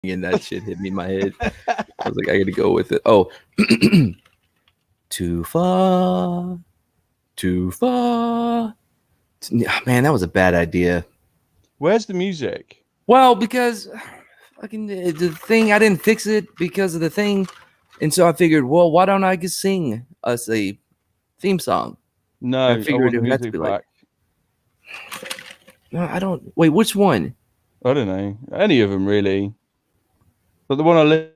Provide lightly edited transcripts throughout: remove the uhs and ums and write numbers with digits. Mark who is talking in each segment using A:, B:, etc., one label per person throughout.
A: and that shit hit me in my head. I was like, I got to go with it. Oh, too far, too far. Man, that was a bad idea.
B: Where's the music?
A: Well, because fucking the thing, I didn't fix it because of the thing, and so I figured, well, why don't I just sing us a theme song?
B: No,
A: And I
B: I want
A: figured
B: the
A: it would have to
B: music
A: be like,
B: back.
A: no, I don't. Wait, which one?
B: I don't know. Any of them, really. But the one I listened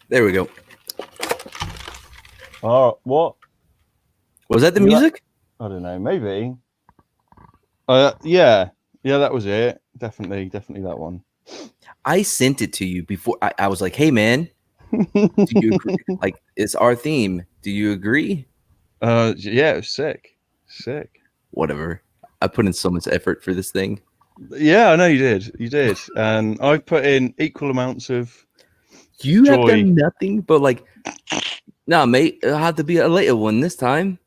A: There we go.
B: Oh, what?
A: Was that the music?
B: I don't know. Maybe. Yeah, that was it. Definitely that one.
A: I sent it to you before. I was like, hey, man, do you agree? Like, it's our theme. Do you agree?
B: Yeah, it was sick.
A: Whatever. I put in so much effort for this thing.
B: Yeah, I know you did, and I've put in equal amounts of.
A: You have
B: joy.
A: done nothing but like, nah, mate, it'll have to be a later one this time.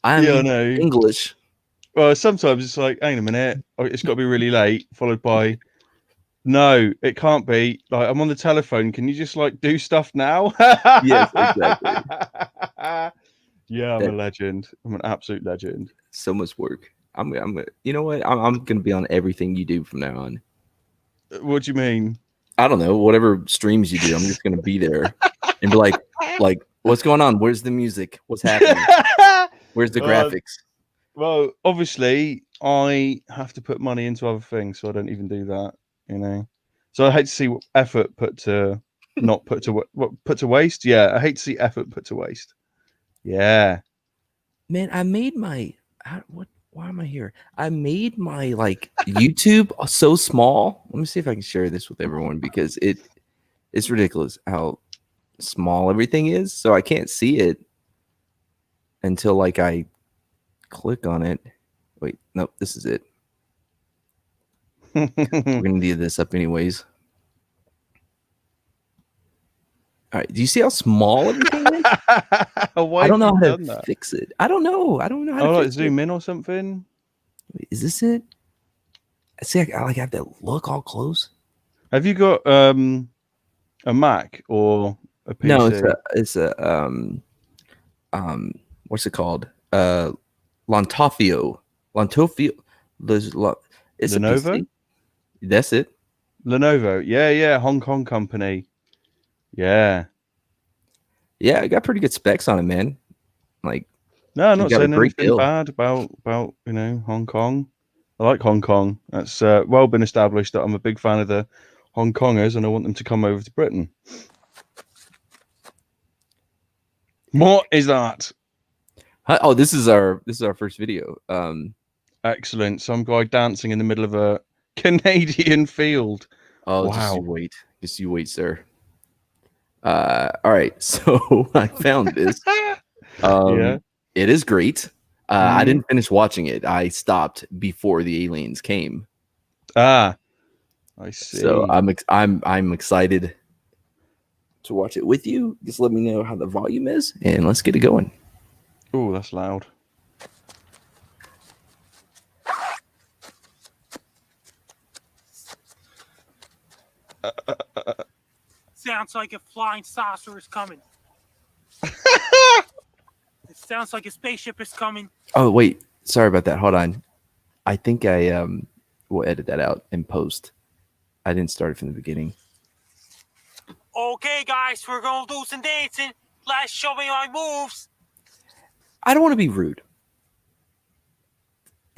A: I'm
B: Yeah, I know.
A: English.
B: Well, sometimes it's like, hang a minute, it's got to be really late, followed by, no, it can't be. Like, I'm on the telephone. Can you just like do stuff now?
A: Yes, exactly.
B: Yeah, I'm a
A: That
B: legend. I'm an absolute legend.
A: so much work. You know what? I'm gonna be on everything you do from now on.
B: What do you mean?
A: I don't know, whatever streams you do, I'm just gonna be there and be like, what's going on? Where's the music? What's happening? Where's the graphics?
B: Well, obviously, I have to put money into other things, so I don't even do that. You know, so I hate to see what effort put to not put to what put to waste. Yeah, I hate to see effort put to waste. Yeah.
A: Man, I made my what? Why am I here? I made my like YouTube so small. Let me see if I can share this with everyone because it's ridiculous how small everything is. So I can't see it until like I click on it. Wait, nope, this is it. We're gonna need this up anyways. All right, do you see how small everything is?
B: Why
A: I
B: have
A: don't
B: you
A: know how to
B: done that?
A: fix it. I don't know. I don't know how to
B: Oh, like
A: fix it.
B: zoom in or something.
A: Wait, is this it? I see. I like have to look all close.
B: Have you got a Mac or a
A: No,
B: PC?
A: it's a what's it called? Lontofio. Lontofio. It's a
B: Lenovo?
A: PC. That's it.
B: Lenovo. Yeah, Hong Kong company. Yeah.
A: Yeah, I got pretty good specs on it, man. Like,
B: No, I'm
A: you
B: not
A: got a
B: saying
A: great
B: anything
A: build.
B: bad about Hong Kong. I like Hong Kong. That's well been established that I'm a big fan of the Hong Kongers, and I want them to come over to Britain. What is that?
A: Oh, this is our first video.
B: Excellent. Some guy dancing in the middle of a Canadian field.
A: Oh, just you
B: Wow.
A: wait. Just you wait, sir. All right. So I found this.
B: Yeah.
A: It is great. I
B: Mm.
A: didn't finish watching it. I stopped before the aliens came.
B: Ah, I
A: So
B: see.
A: I'm excited to watch it with you. Just let me know how the volume is, and let's get it going.
B: Oh, that's loud.
C: Sounds like a flying saucer is coming. It sounds like a spaceship is coming.
A: Oh wait, sorry about that. Hold on. I think I will edit that out in post. I didn't start it from the beginning.
C: Okay, guys, we're gonna do some dancing. Let's show me my moves.
A: I don't want to be rude.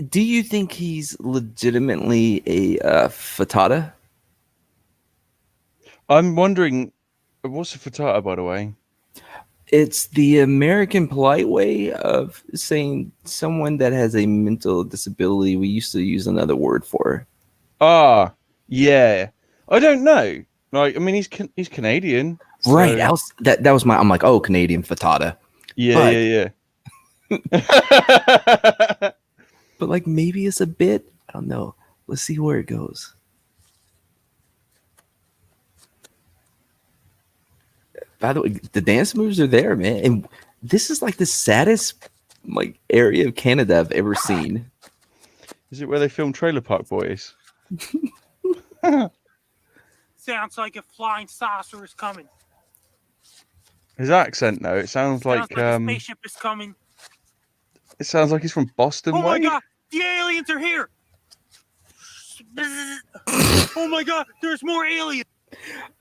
A: Do you think he's legitimately a fatata?
B: I'm wondering, what's a frittata, by the way?
A: It's the American polite way of saying someone that has a mental disability. We used to use another word for.
B: Ah, yeah. I don't know. Like, I mean, he's Canadian,
A: Right.
B: so
A: That was my. I'm like, oh, Canadian fatata.
B: yeah,
A: But
B: yeah, yeah.
A: but like maybe it's a bit. I don't know. Let's see where it goes. By the way, the dance moves are there, man. And this is like the saddest like area of Canada I've ever seen.
B: Is it where they film Trailer Park Boys?
C: Sounds like a flying saucer is coming.
B: His accent, though, it sounds
C: Sounds
B: like
C: like a spaceship is coming.
B: it sounds like he's from Boston
C: Oh my
B: way.
C: god, the aliens are here! Oh my god, there's more aliens!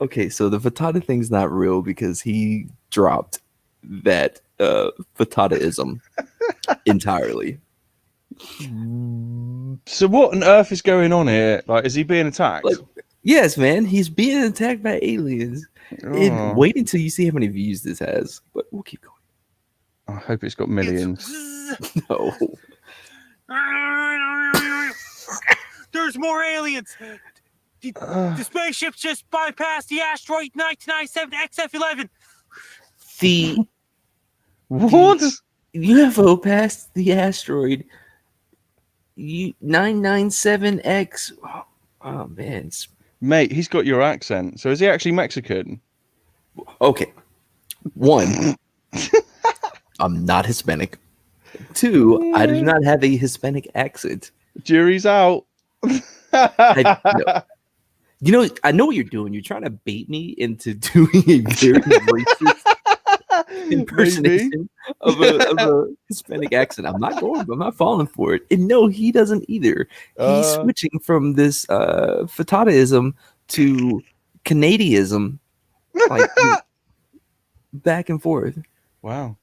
A: Okay, so the fatata thing's not real because he dropped that fatataism entirely.
B: So what on earth is going on here? Like, is he being attacked?
A: Like, yes, man, he's being attacked by aliens. And
B: Oh,
A: wait until you see how many views this has. But we'll keep going.
B: I hope it's got millions.
A: No.
C: There's more aliens! The spaceship just bypassed the asteroid 1997 XF11.
A: The
B: What?
A: UFO passed the asteroid 997X. Oh man.
B: Mate, he's got your accent. So is he actually Mexican?
A: Okay. One, I'm not Hispanic. Two, I do not have a Hispanic accent.
B: Jury's out.
A: No. You know, I know what you're doing. You're trying to bait me into doing a very racist impersonation of a Hispanic accent. I'm not falling for it. And no, he doesn't either. He's switching from this fatataism to Canadianism, like back and forth.
B: Wow.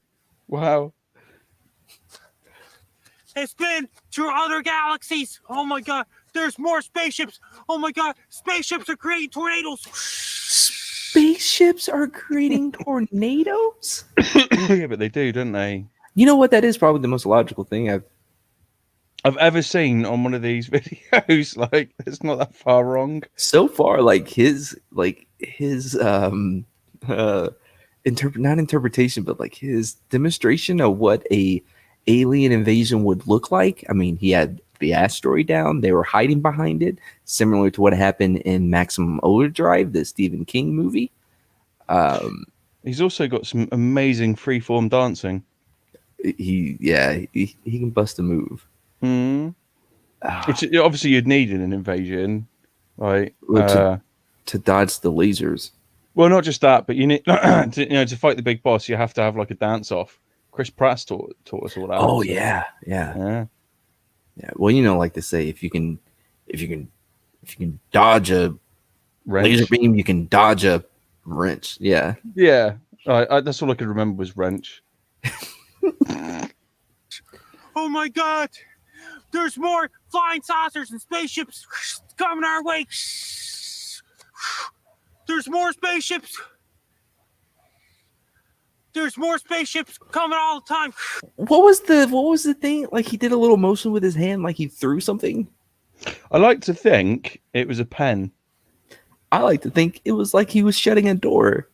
C: It's been to other galaxies. Oh my god, there's more spaceships. Oh my god, spaceships are creating tornadoes.
A: Spaceships are creating tornadoes?
B: Yeah, but they do, don't they?
A: You know what? That is probably the most logical thing I've
B: ever seen on one of these videos. Like, it's not that far wrong.
A: So far, like his not interpretation, but like his demonstration of what a alien invasion would look like. I mean, he had the asteroid down, they were hiding behind it, similar to what happened in Maximum Overdrive, the Stephen King movie.
B: He's also got some amazing freeform dancing.
A: He can bust a move.
B: Which obviously you'd need in an invasion, right?
A: To dodge the lasers.
B: Well, not just that, but you need to fight the big boss. You have to have like a dance off. Chris Pratt taught us all that.
A: Oh
B: so.
A: yeah. Well, you know, like they say, if you can dodge a laser beam, you can dodge a wrench. Yeah.
B: That's all I could remember was wrench.
C: Oh my god, there's more flying saucers and spaceships coming our way. There's more spaceships. There's more spaceships coming all the time.
A: What was the thing? Like he did a little motion with his hand, like he threw something.
B: I like to think it was a pen.
A: I like to think it was like he was shutting a door.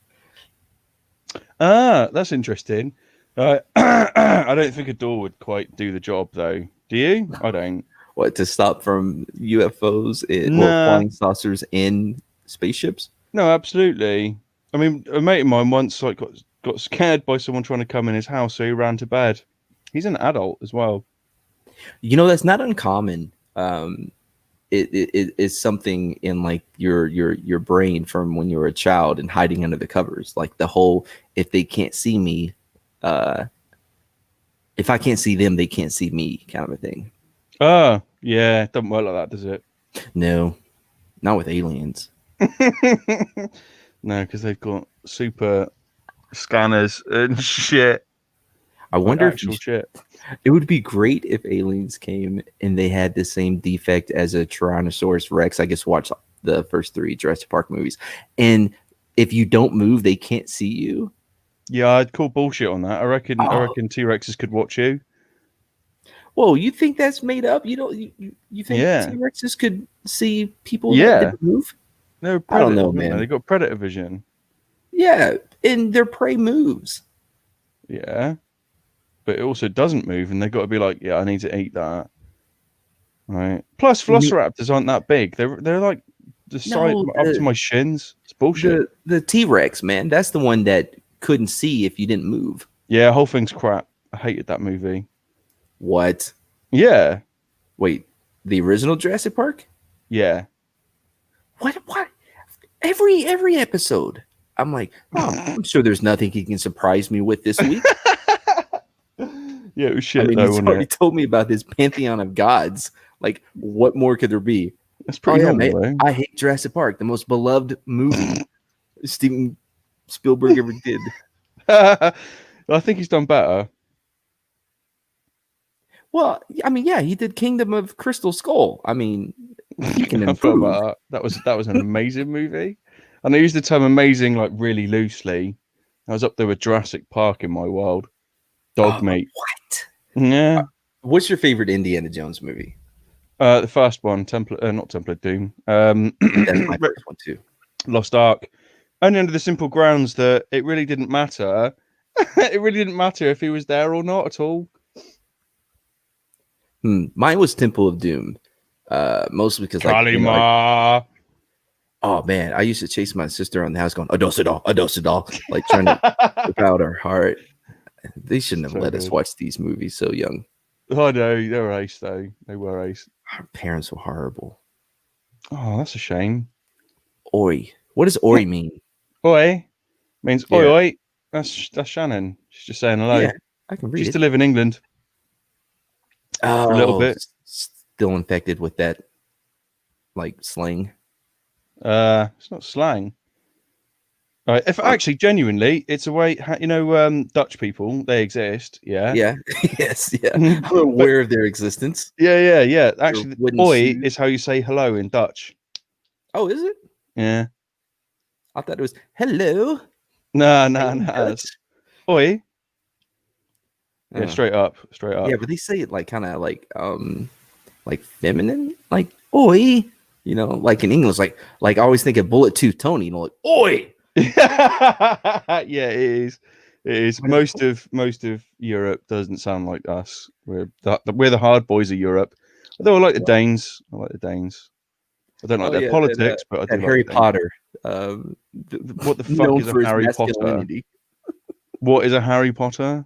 B: That's interesting. I don't think a door would quite do the job, though. Do you? I don't.
A: What, to stop from UFOs or flying saucers in spaceships?
B: No, absolutely. I mean, a mate of mine once like got scared by someone trying to come in his house, so he ran to bed. He's an adult as well.
A: You know, that's not uncommon. It is something in like your brain from when you were a child and hiding under the covers, like the whole if they can't see me, if I can't see them, they can't see me kind of a thing.
B: Yeah, it doesn't work like that, does it?
A: No, not with aliens.
B: No, because they've got super scanners and shit.
A: I wonder if
B: shit.
A: It would be great if aliens came and they had the same defect as a Tyrannosaurus Rex. I guess watch the first 3 Jurassic Park movies, and if you don't move, they can't see you.
B: Yeah, I'd call bullshit on that. I reckon
A: Oh.
B: T-Rexes could watch you.
A: Whoa, you think that's made up? You don't you think
B: Yeah.
A: T-Rexes could see people that
B: Yeah.
A: didn't move?
B: They're
A: I don't
B: predators,
A: know,
B: aren't they?
A: man.
B: They got predator vision.
A: Yeah, and their prey moves.
B: Yeah. But it also doesn't move, and they've got to be like, yeah, I need to eat that. Right. Plus, velociraptors aren't that big. They're like the size
A: No,
B: up to my shins. It's bullshit.
A: the T-Rex, man, that's the one that couldn't see if you didn't move.
B: Yeah, whole thing's crap. I hated that movie.
A: What?
B: Yeah.
A: Wait, the original Jurassic Park?
B: Yeah.
A: What? Every episode, I'm like, oh, I'm sure there's nothing he can surprise me with this week.
B: Yeah, it was shit
A: I mean,
B: though,
A: he's
B: wasn't
A: already
B: it?
A: told me about this pantheon of gods. Like, what more could there be?
B: That's pretty normal,
A: man, I hate Jurassic Park, the most beloved movie Steven Spielberg ever did.
B: though. I think he's done better.
A: Well, I mean, yeah, he did Kingdom of Crystal Skull. I mean, he can
B: I forgot
A: improve.
B: about that. That was an amazing movie. And I use the term amazing like really loosely. I was up there with Jurassic Park in my world. Dog meat.
A: What?
B: Yeah.
A: What's your favorite Indiana Jones movie?
B: The first one, not Temple of Doom.
A: That's my first one too.
B: Lost Ark. Only under the simple grounds that it really didn't matter. It really didn't matter if he was there or not at all.
A: Mine was Temple of Doom. Mostly because
B: Kalima.
A: Oh man, I used to chase my sister around the house going, Adosidol, like trying to rip out her heart. They shouldn't have
B: So
A: let us
B: good.
A: watch these movies so young.
B: Oh no, they were ace though. They were ace.
A: Our parents were horrible.
B: Oh, that's a shame.
A: Oi. What does oi mean?
B: Oi means
A: Yeah.
B: oi oi. That's Shannon. She's just saying hello.
A: Yeah, I can read
B: She used
A: it.
B: to live in England.
A: Oh,
B: a little bit.
A: Still infected with that like slang.
B: It's not slang. Right. If actually genuinely, it's a way. Dutch people, they exist. Yeah.
A: Yeah. Yes. Yeah. I'm aware of their existence.
B: Yeah. Actually,
A: wooden
B: oi
A: shoes.
B: is how you say hello in Dutch.
A: Oh, is it?
B: Yeah.
A: I thought it was hello.
B: No.
A: Dutch.
B: Oi. Yeah,
A: Oh.
B: straight up.
A: Yeah, but they say it like kind of like feminine, like oi. You know, like in English, like I always think of Bullet Tooth Tony. You know, like oi.
B: Yeah, it is. It is. Most of Europe doesn't sound like us. We're the hard boys of Europe. Although I like the Danes. I don't like their politics, but I do like
A: Harry
B: the Danes.
A: Potter.
B: What the fuck
A: known
B: is a
A: for his
B: Harry Potter?
A: masculinity.
B: What is a Harry Potter?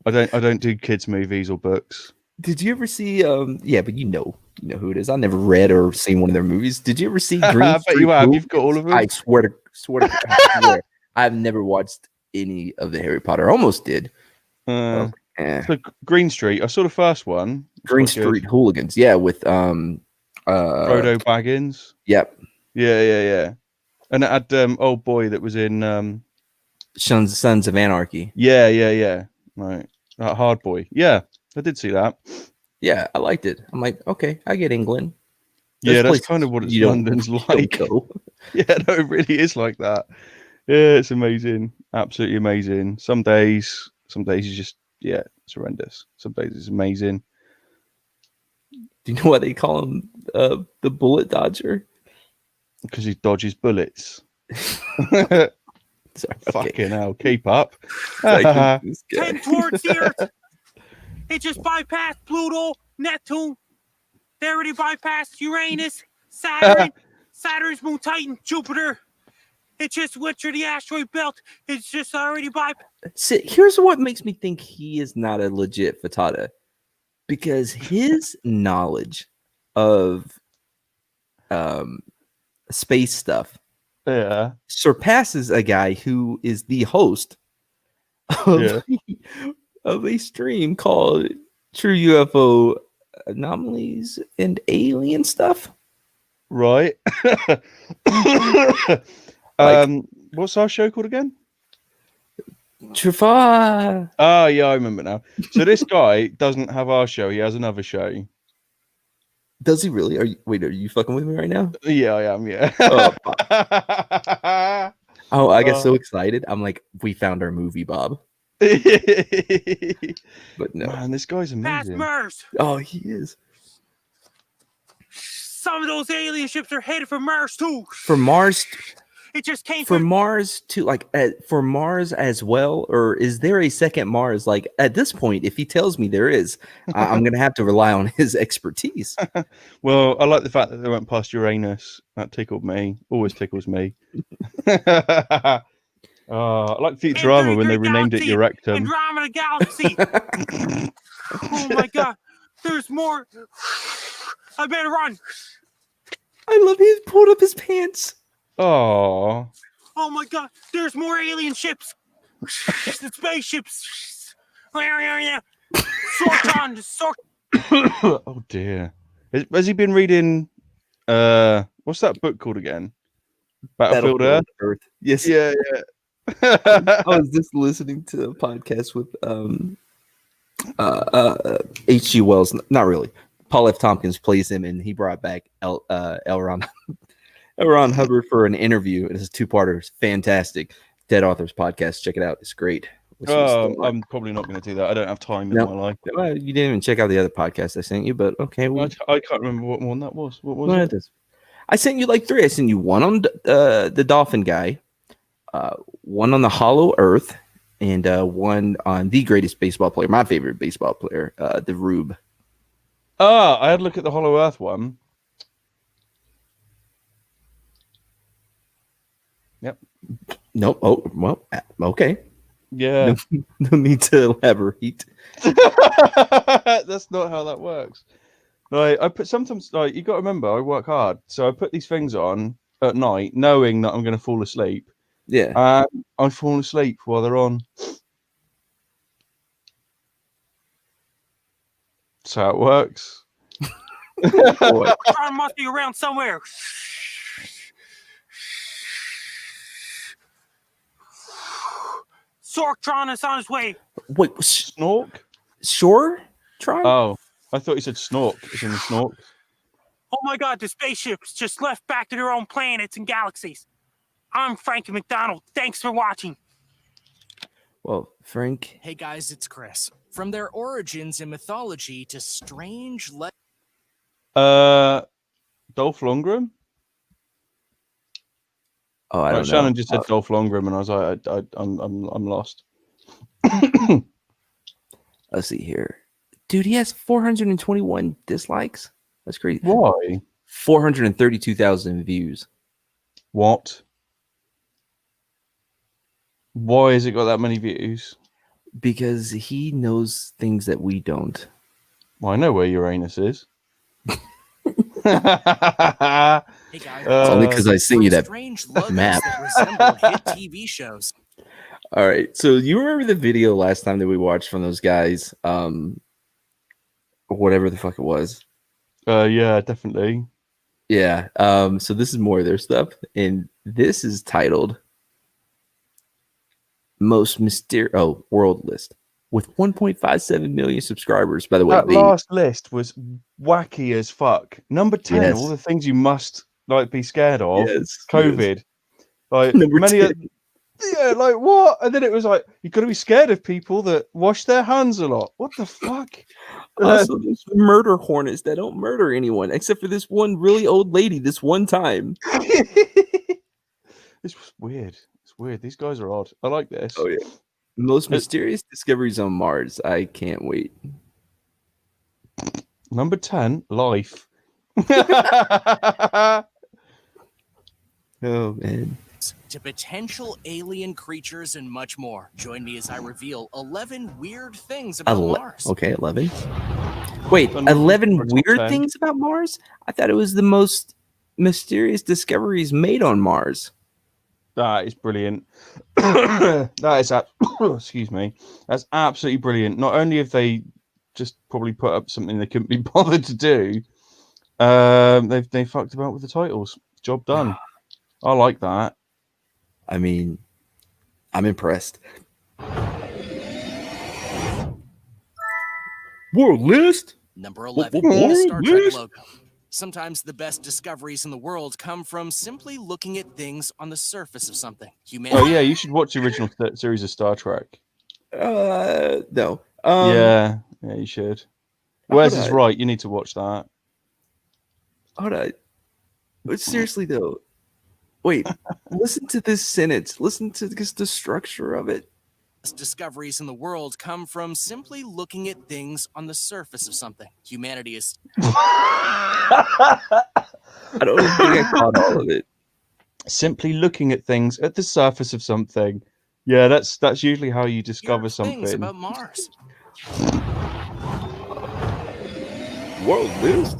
B: I don't do kids movies or books.
A: Did you ever see? Yeah, but you know who it is. I never read or seen one of their movies. Did you ever see Green
B: I bet
A: Street
B: you have.
A: Hooligans?
B: You've got all of them.
A: I swear to I swear, I've never watched any of the Harry Potter. I almost did.
B: So Green Street. I saw the first one.
A: Green Street Hooligans. Yeah, with
B: Frodo Baggins.
A: Yep.
B: Yeah. And it had old boy that was in
A: Sons of Anarchy.
B: Yeah. Right. Hard Boy. Yeah, I did see that.
A: Yeah, I liked it. I'm like, okay, I get England.
B: Yeah, that's kind of what London's like. Yeah, no, it really is like that. Yeah, it's amazing. Absolutely amazing. Some days is just, it's horrendous. Some days it's amazing.
A: Do you know why they call him the bullet dodger?
B: Because he dodges bullets.
A: Sorry,
B: Fucking hell, keep up.
C: 10 towards the Earth. It just bypassed Pluto, Neptune. They already bypassed Uranus, Saturn, Saturn's moon Titan, Jupiter. It just went through the asteroid belt. It's just already bypassed.
A: See, here's what makes me think he is not a legit Fatata. Because his knowledge of space stuff surpasses a guy who is the host of, of a stream called True UFO Anomalies and Alien Stuff.
B: Right. What's our show called again?
A: T.U.F.O.A.A.A.
B: Oh, yeah, I remember now. So this guy doesn't have our show. He has another show.
A: Does he really? Are you fucking with me right now?
B: Yeah, I am. Yeah.
A: Oh, I get so excited. I'm like, we found our movie, Bob. But no.
B: Man, this guy's
C: Past
B: amazing.
C: Mars.
A: Oh, he is.
C: Some of those alien ships are headed for Mars too.
A: For Mars,
C: It just came
A: for
C: from
A: Mars to like for Mars as well, or is there a second Mars? Like at this point, if he tells me there is, I'm gonna have to rely on his expertise.
B: Well, I like the fact that they went past Uranus. That tickled me. Always tickles me. I like Futurama when they renamed it Eurectum.
C: Andromeda Galaxy. Oh my god, there's more. I better run.
A: I love he pulled up his pants.
B: Oh.
C: Oh my god, there's more alien ships. The spaceships. Sorton.
B: Oh dear. Has he been reading what's that book called again? Battlefield Earth?
A: Yes.
B: Yeah.
A: I was just listening to a podcast with H.G. Wells. Not really. Paul F. Tompkins plays him, and he brought back L. Ron Hubbard for an interview. It's a two-parter. It's fantastic. Dead Authors podcast. Check it out. It's great.
B: I'm probably not going to do that. I don't have time in my life.
A: Well, you didn't even check out the other podcast I sent you, but okay.
B: I can't remember what one that was. What was it?
A: I sent you like 3. I sent you one on the dolphin guy, one on the Hollow Earth, and one on the greatest baseball player, my favorite baseball player, the Rube.
B: I had a look at the Hollow Earth one. Yep.
A: Nope. Oh, well, okay.
B: Yeah.
A: No need to elaborate.
B: That's not how that works. Like, I put sometimes, like, you got to remember, I work hard, so I put these things on at night, knowing that I'm going to fall asleep.
A: Yeah.
B: I fall asleep while they're on. That's how it works.
C: Sortron must be around somewhere. Sortron is on his way.
A: Wait,
B: Snork?
A: Sure, Tron?
B: Oh, I thought you said snork. It's in the snork.
C: Oh my god, the spaceships just left back to their own planets and galaxies. I'm Frankie McDonald. Thanks for watching.
A: Well, Frank.
D: Hey guys, it's Chris. From their origins in mythology to strange
B: Dolph Lundgren?
A: Oh, I don't know.
B: Shannon just said Dolph Lundgren, and I was like, I'm lost.
A: Let's see here. Dude, he has 421 dislikes. That's crazy.
B: Why?
A: 432,000 views.
B: What? Why has it got that many views?
A: Because he knows things that we don't.
B: Well, I know where Uranus is.
D: Hey guys,
A: only because I sent you that
D: strange logos
A: map.
D: that resemble hit TV shows.
A: All right. So you remember the video last time that we watched from those guys? Whatever the fuck it was.
B: Yeah, definitely.
A: Yeah. So this is more of their stuff. And this is titled Most Mysterious World List with 1.57 million subscribers. By the way,
B: that last list was wacky as fuck. Number 10,
A: Yes.
B: all the things you must like be scared of.
A: Yes,
B: COVID. Like
A: Number
B: many
A: 10.
B: yeah, like what? And then it was like you got to be scared of people that wash their hands a lot. What the fuck?
A: Also, there's murder hornets that don't murder anyone except for this one really old lady this one time.
B: This was weird. It's weird. These guys are odd. I like this.
A: Oh yeah. Most mysterious discoveries on Mars. I can't wait.
B: Number 10, life.
A: Oh man.
D: To potential alien creatures and much more. Join me as I reveal 11 weird things about Mars.
A: Okay, 11. Wait,
B: So
A: 11
B: for top
A: weird
B: 10.
A: things about Mars? I thought it was the most mysterious discoveries made on Mars.
B: That is brilliant. That is excuse me. That's absolutely brilliant. Not only have they just probably put up something they couldn't be bothered to do, they fucked about with the titles. Job done. I like that.
A: I mean, I'm impressed. World list?
D: Number 11,
A: World
D: the Star Trek
A: list?
D: logo. Sometimes the best discoveries in the world come from simply looking at things on the surface of something.
B: Oh
D: Humanity.
B: yeah, you should watch the original series of Star Trek.
A: No.
B: Yeah, you should. Wes is
A: on.
B: right. You need to watch that.
A: Hold on. But seriously though, wait. Listen to this sentence. Listen to the structure of it.
D: Discoveries in the world come from simply looking at things on the surface of something. Humanity is
A: I don't think I caught all of it.
B: Simply looking at things at the surface of something. Yeah, that's usually how you discover
D: weird things
B: something.
D: about Mars.
A: World list.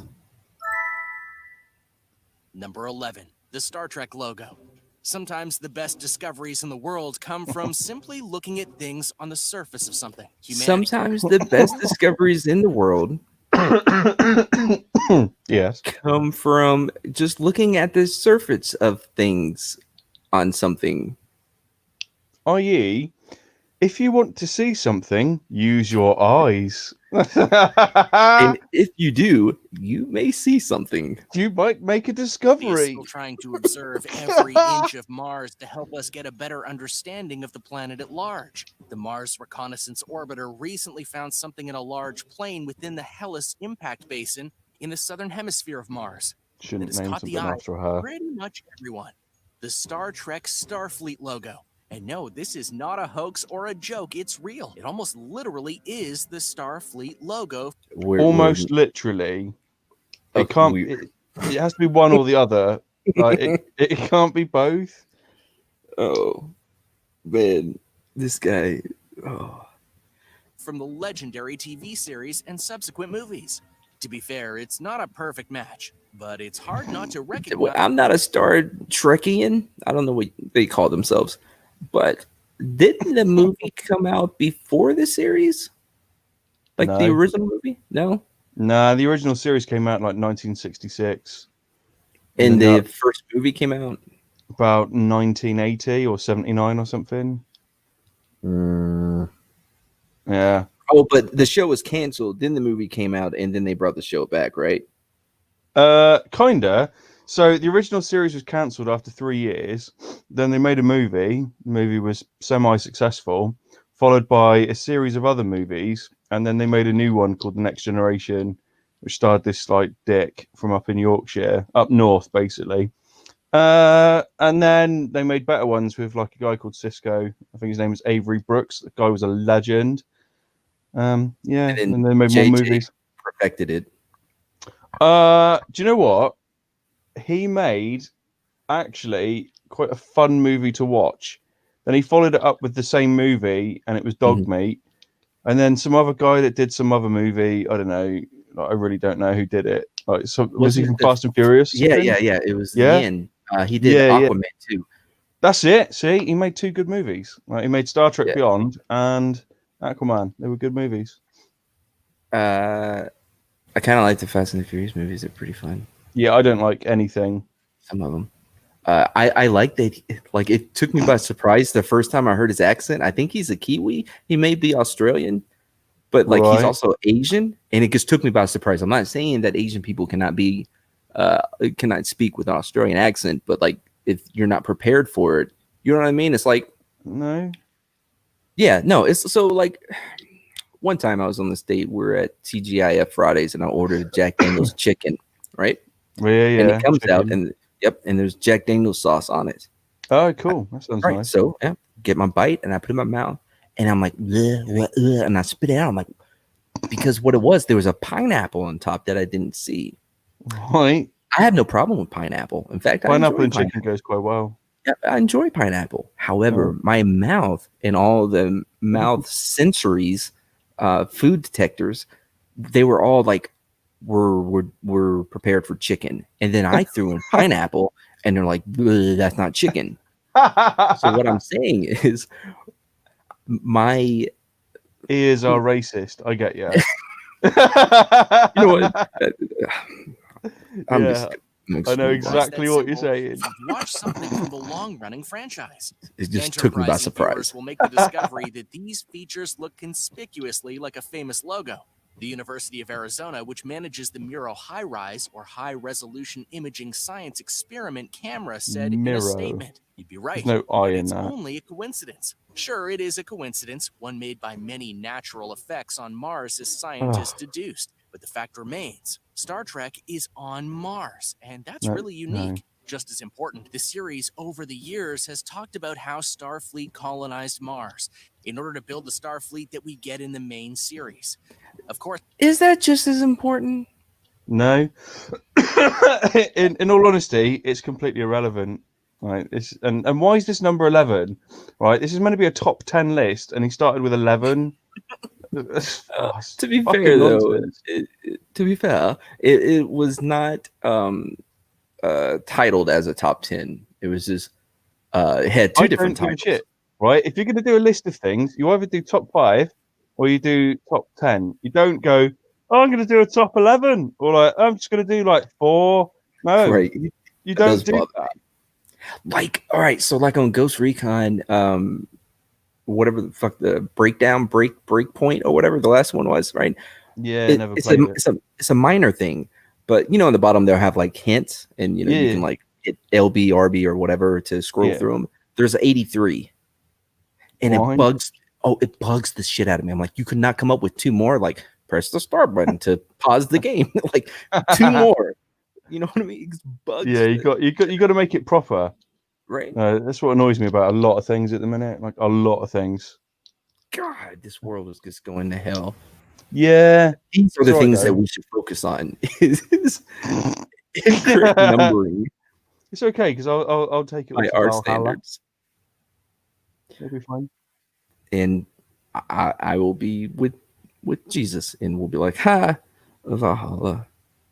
D: Number 11, the Star Trek logo. Sometimes the best discoveries in the world come from simply looking at things on the surface of something. Humanity.
A: Sometimes the best discoveries in the world
B: Yes.
A: come from just looking at the surface of things on something.
B: I.e., if you want to see something, use your eyes.
A: And if you do, you may see something.
B: You might make a
D: Is
B: discovery.
D: still trying to observe every inch of Mars to help us get a better understanding of the planet at large. The Mars Reconnaissance Orbiter recently found something in a large plane within the Hellas impact basin in the southern hemisphere of Mars.
B: Shouldn't
D: It has
B: name
D: caught the
B: something
D: eye
B: after
D: of
B: her.
D: pretty much everyone. The Star Trek Starfleet logo. And no, this is not a hoax or a joke, it's real. It almost literally is the Starfleet logo.
B: Almost literally. It
A: Okay,
B: can't. It has to be one or the other. Like it can't be both.
A: Oh, man, this guy. Oh.
D: From the legendary TV series and subsequent movies. To be fair, it's not a perfect match, but it's hard not to recognize.
A: I'm not a Star Trekian. I don't know what they call themselves, but didn't the movie come out before the series? Like the
B: No.
A: original movie? No.
B: Nah, the original series came out in like 1966.
A: And the first movie came out
B: about 1980 or 79 or something. Yeah.
A: Oh, but the show was canceled. Then the movie came out, and then they brought the show back, right?
B: Kinda. So the original series was cancelled after 3 years. Then they made a movie. The movie was semi-successful, followed by a series of other movies, and then they made a new one called The Next Generation, which starred this like dick from up in Yorkshire, up north, basically. And then they made better ones with like a guy called Cisco. I think his name was Avery Brooks. The guy was a legend. Yeah, and they made more movies.
A: Perfected it.
B: Do you know what? He made actually quite a fun movie to watch. Then he followed it up with the same movie, and it was Dogmeat. And then some other guy that did some other movie. I don't know. Like, I really don't know who did it. Like, so was he from Fast and Furious?
A: Yeah. It was the end. He did Aquaman too.
B: That's it. See, he made two good movies. Like, he made Star Trek Beyond and Aquaman. They were good movies.
A: I kind of like the Fast and the Furious movies. They're pretty fun.
B: Yeah, I don't like anything.
A: Some of them. I like that. Like, it took me by surprise the first time I heard his accent. I think he's a Kiwi. He may be Australian, but like he's also Asian, and it just took me by surprise. I'm not saying that Asian people cannot speak with an Australian accent, but like if you're not prepared for it, you know what I mean? It's like
B: no.
A: It's so like. One time I was on this date, we're at TGIF Fridays, and I ordered Jack Daniel's chicken, right?
B: Yeah.
A: And it comes out, and there's Jack Daniel's sauce on it.
B: Oh, cool. That sounds nice.
A: So get my bite, and I put it in my mouth, and I'm like, and I spit it out. I'm like, because what it was, there was a pineapple on top that I didn't see.
B: Right.
A: I have no problem with pineapple. In fact,
B: pineapple and chicken goes quite well.
A: Yeah, I enjoy pineapple. However, my mouth and all the mouth sensories, food detectors, they were all like, we're prepared for chicken, and then I threw in pineapple, and they're like, that's not chicken. So what I'm saying is, my
B: ears are racist. I get you.
A: You know what?
B: I know exactly what you're saying.
D: Watch something from the long-running franchise.
A: It just took me by surprise.
D: Will make the discovery that these features look conspicuously like a famous logo. The University of Arizona, which manages the Miro high-rise or high-resolution imaging science experiment camera, said in a
B: Miro.
D: statement, "You'd be right,
B: There's no I
D: but
B: in
D: it's
B: that.
D: only a coincidence." Sure, it is a coincidence, one made by many natural effects on Mars, as scientists deduced. But the fact remains, Star Trek is on Mars, and that's really unique. Just as important, the series over the years has talked about how Starfleet colonized Mars in order to build the Starfleet that we get in the main series. Of course.
A: Is that just as important?
B: No. in all honesty, it's completely irrelevant. Right. And why is this number 11? Right. This is meant to be a top 10 list, and he started with 11.
A: To be fair,
B: nonsense.
A: though, it was not titled as a top 10. It was just it had two different titles.
B: Shit, right? If you're going to do a list of things, you either do top 5 or you do top 10. You don't go, oh, I'm going to do a top 11, or like I'm just going to do like 4. No,
A: right?
B: You don't do that.
A: Like, all right, so like on Ghost Recon, whatever the fuck the breakpoint or whatever the last one was, right?
B: Yeah, never played it.
A: It's a minor thing, but you know, on the bottom they'll have like hints, and you know you can like hit LB, RB, or whatever to scroll through them. There's 83, and it bugs the shit out of me. I'm like, you could not come up with 2 more? Like, press the start button to pause the game. Like 2 more. You know what I mean? It's bugs.
B: Yeah, you got to make it proper.
A: Right.
B: That's what annoys me about a lot of things at the minute. Like a lot of things.
A: God, this world is just going to hell.
B: Yeah,
A: these are the things that we should focus on. Is incorrect numbering.
B: It's okay because I'll take it
A: by our standards.
B: It'll be fine.
A: And I will be with Jesus, and we'll be like, ha, Valhalla.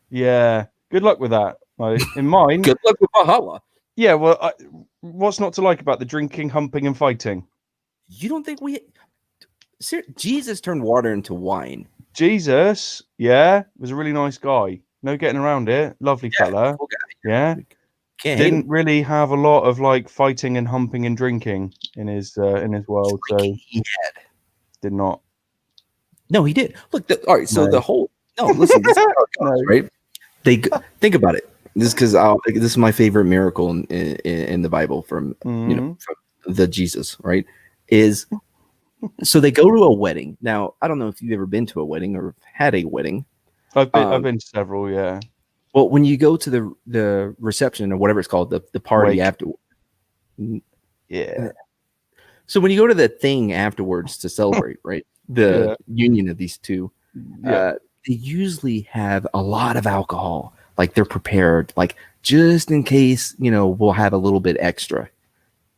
B: Yeah. Good luck with that. Like, in mine.
A: Good luck with Valhalla.
B: Yeah. Well, what's not to like about the drinking, humping, and fighting?
A: You don't think Jesus turned water into wine?
B: Jesus, was a really nice guy. No getting around it. Lovely fella.
A: Cool guy.
B: Yeah. Didn't really have a lot of like fighting and humping and drinking in his world. So
A: he
B: did not.
A: No, he did. Look, all right. So the whole listen, this is how it goes, right? They think about it. This is because this is my favorite miracle in the Bible from you know from the Jesus, right? Is so they go to a wedding. Now, I don't know if you've ever been to a wedding or had a wedding.
B: I've been to several, yeah.
A: Well, when you go to the reception or whatever it's called, the party afterwards.
B: Yeah.
A: So when you go to the thing afterwards to celebrate, right? The union of these two, they usually have a lot of alcohol. Like they're prepared, like just in case, you know, we'll have a little bit extra.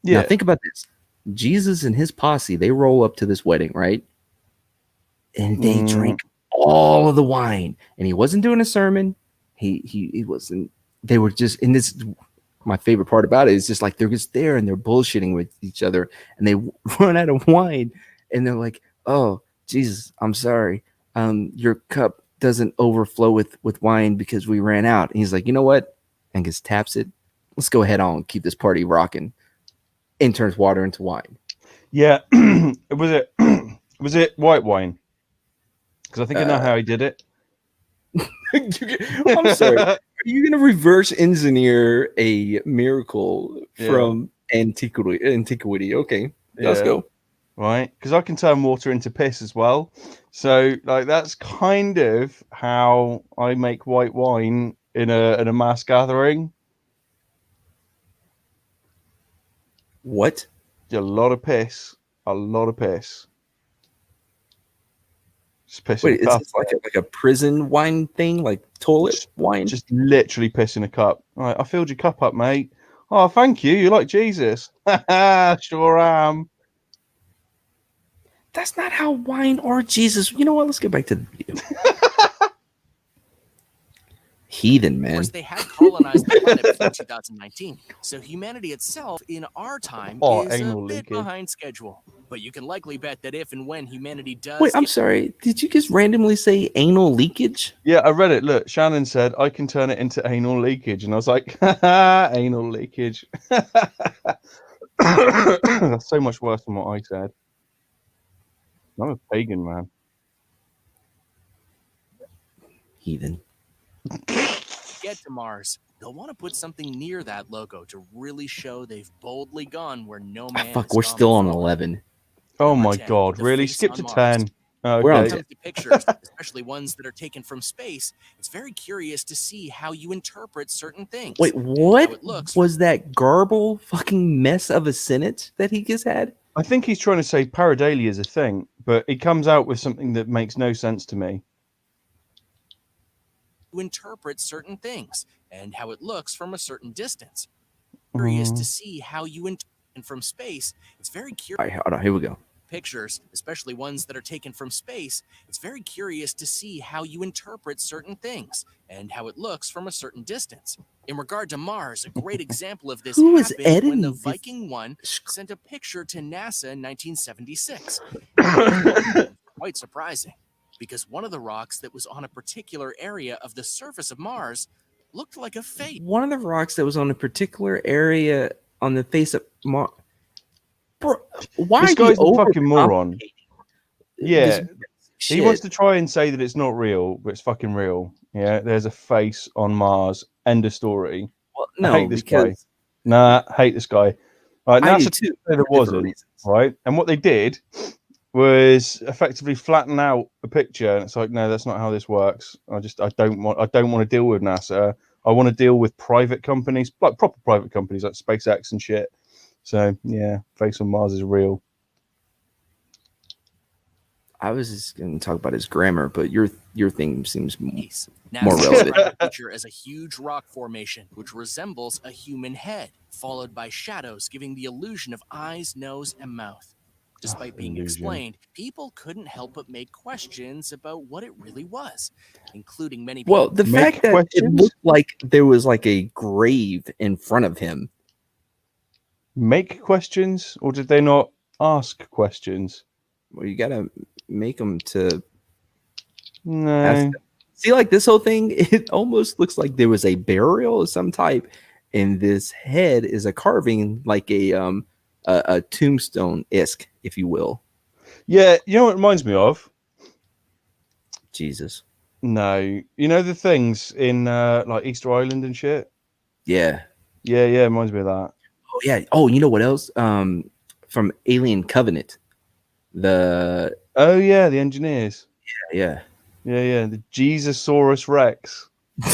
A: Yeah. Now think about this. Jesus and his posse, they roll up to this wedding, right? And they drink all of the wine. And he wasn't doing a sermon. He wasn't. They were just in this. My favorite part about it is just like they're just there and they're bullshitting with each other, and they run out of wine, and they're like, "Oh, Jesus, I'm sorry. Your cup doesn't overflow with wine because we ran out." And he's like, "You know what?" And just taps it. Let's go ahead on, keep this party rocking. And turns water into wine.
B: Yeah. Was it white wine? Because I think I know how he did it.
A: I'm sorry. Are you going to reverse engineer a miracle from antiquity? Okay, let's go.
B: Right, because I can turn water into piss as well. So, like, that's kind of how I make white wine in a mass gathering.
A: What?
B: A lot of piss. A lot of piss. Just piss.
A: Wait, is this like a prison wine thing, like toilet wine?
B: Just literally piss in a cup. All right, I filled your cup up, mate. Oh, thank you. You're like Jesus. Sure am.
A: That's not how wine or Jesus. You know what? Let's get back to the video. Heathen, man.
D: Of course, they had colonized the planet before 2019, so humanity itself in our time is a bit behind schedule. But you can likely bet that if and when humanity does...
A: Wait, I'm sorry. Did you just randomly say anal leakage?
B: Yeah, I read it. Look, Shannon said, I can turn it into anal leakage. And I was like, anal leakage. That's so much worse than what I said. I'm a pagan, man.
A: Heathen.
D: Get to Mars, they'll want to put something near that logo to really show they've boldly gone where no man
A: Fuck,
D: has
A: we're
D: gone
A: still on
D: before.
A: 11.
B: Oh
D: Number
B: my
D: 10,
B: god,
D: the
B: really?
D: face
B: Skip
D: on
B: to
D: Mars.
B: 10.
A: We're on
D: When it
B: Okay.
D: comes to pictures, especially ones that are taken from space, it's very curious to see how you interpret certain things.
A: Wait,
D: and
A: what
D: how it looks
A: was that garble fucking mess of a sentence that he just had?
B: I think he's trying to say pareidolia is a thing, but he comes out with something that makes no sense to me.
D: to interpret certain things and how it looks from a certain distance. Curious to see how you interpret from space. It's very curious.
A: All right, hold on. Here we go.
D: Pictures, especially ones that are taken from space, it's very curious to see how you interpret certain things and how it looks from a certain distance. In regard to Mars, a great example of this
A: Who is
D: happened when
A: editing
D: the
A: this?
D: Viking 1 sent a picture to NASA in 1976. Quite surprising, because one of the rocks that was on a particular area of the surface of Mars looked like a face.
A: One of the rocks that was on a particular area on the face of Mars. Bro, why
B: This
A: are you
B: guy's a fucking moron.
A: overcomplicating
B: Yeah,
A: this
B: he
A: shit?
B: wants to try and say that it's not real, but it's fucking real. Yeah, there's a face on Mars. End of story.
A: Well,
B: I
A: no,
B: hate this guy.
A: because
B: Nah, hate this guy. Right,
A: I do
B: NASA
A: too.
B: said
A: for
B: it
A: different
B: wasn't,
A: reasons.
B: right? And what they did was effectively flatten out a picture, and it's like, no, that's not how this works. I don't want to deal with NASA. I want to deal with private companies, like proper private companies like SpaceX and shit. So yeah, face on Mars is real.
A: I was just going to talk about his grammar, but your thing seems more
D: NASA
A: relevant.
D: described the feature as a huge rock formation which resembles a human head, followed by shadows giving the illusion of eyes, nose, and mouth. Despite being
B: illusion.
D: explained, people couldn't help but make questions about what it really was, including many people.
A: Well, the
B: Make
A: fact that it
B: questions?
A: looked like there was like a grave in front of him.
B: Make questions, or did they not ask questions?
A: Well, you got to make them to
B: No.
A: ask them. See, like this whole thing, it almost looks like there was a burial of some type, and this head is a carving, like a tombstone-esque, if you will.
B: Yeah, you know what it reminds me of?
A: Jesus.
B: No, you know the things in like Easter Island and shit.
A: Yeah.
B: Yeah, it reminds me of that.
A: Oh yeah. Oh, you know what else? From Alien Covenant.
B: Oh yeah, the engineers.
A: Yeah.
B: Yeah, the Jesusaurus Rex.
A: Holy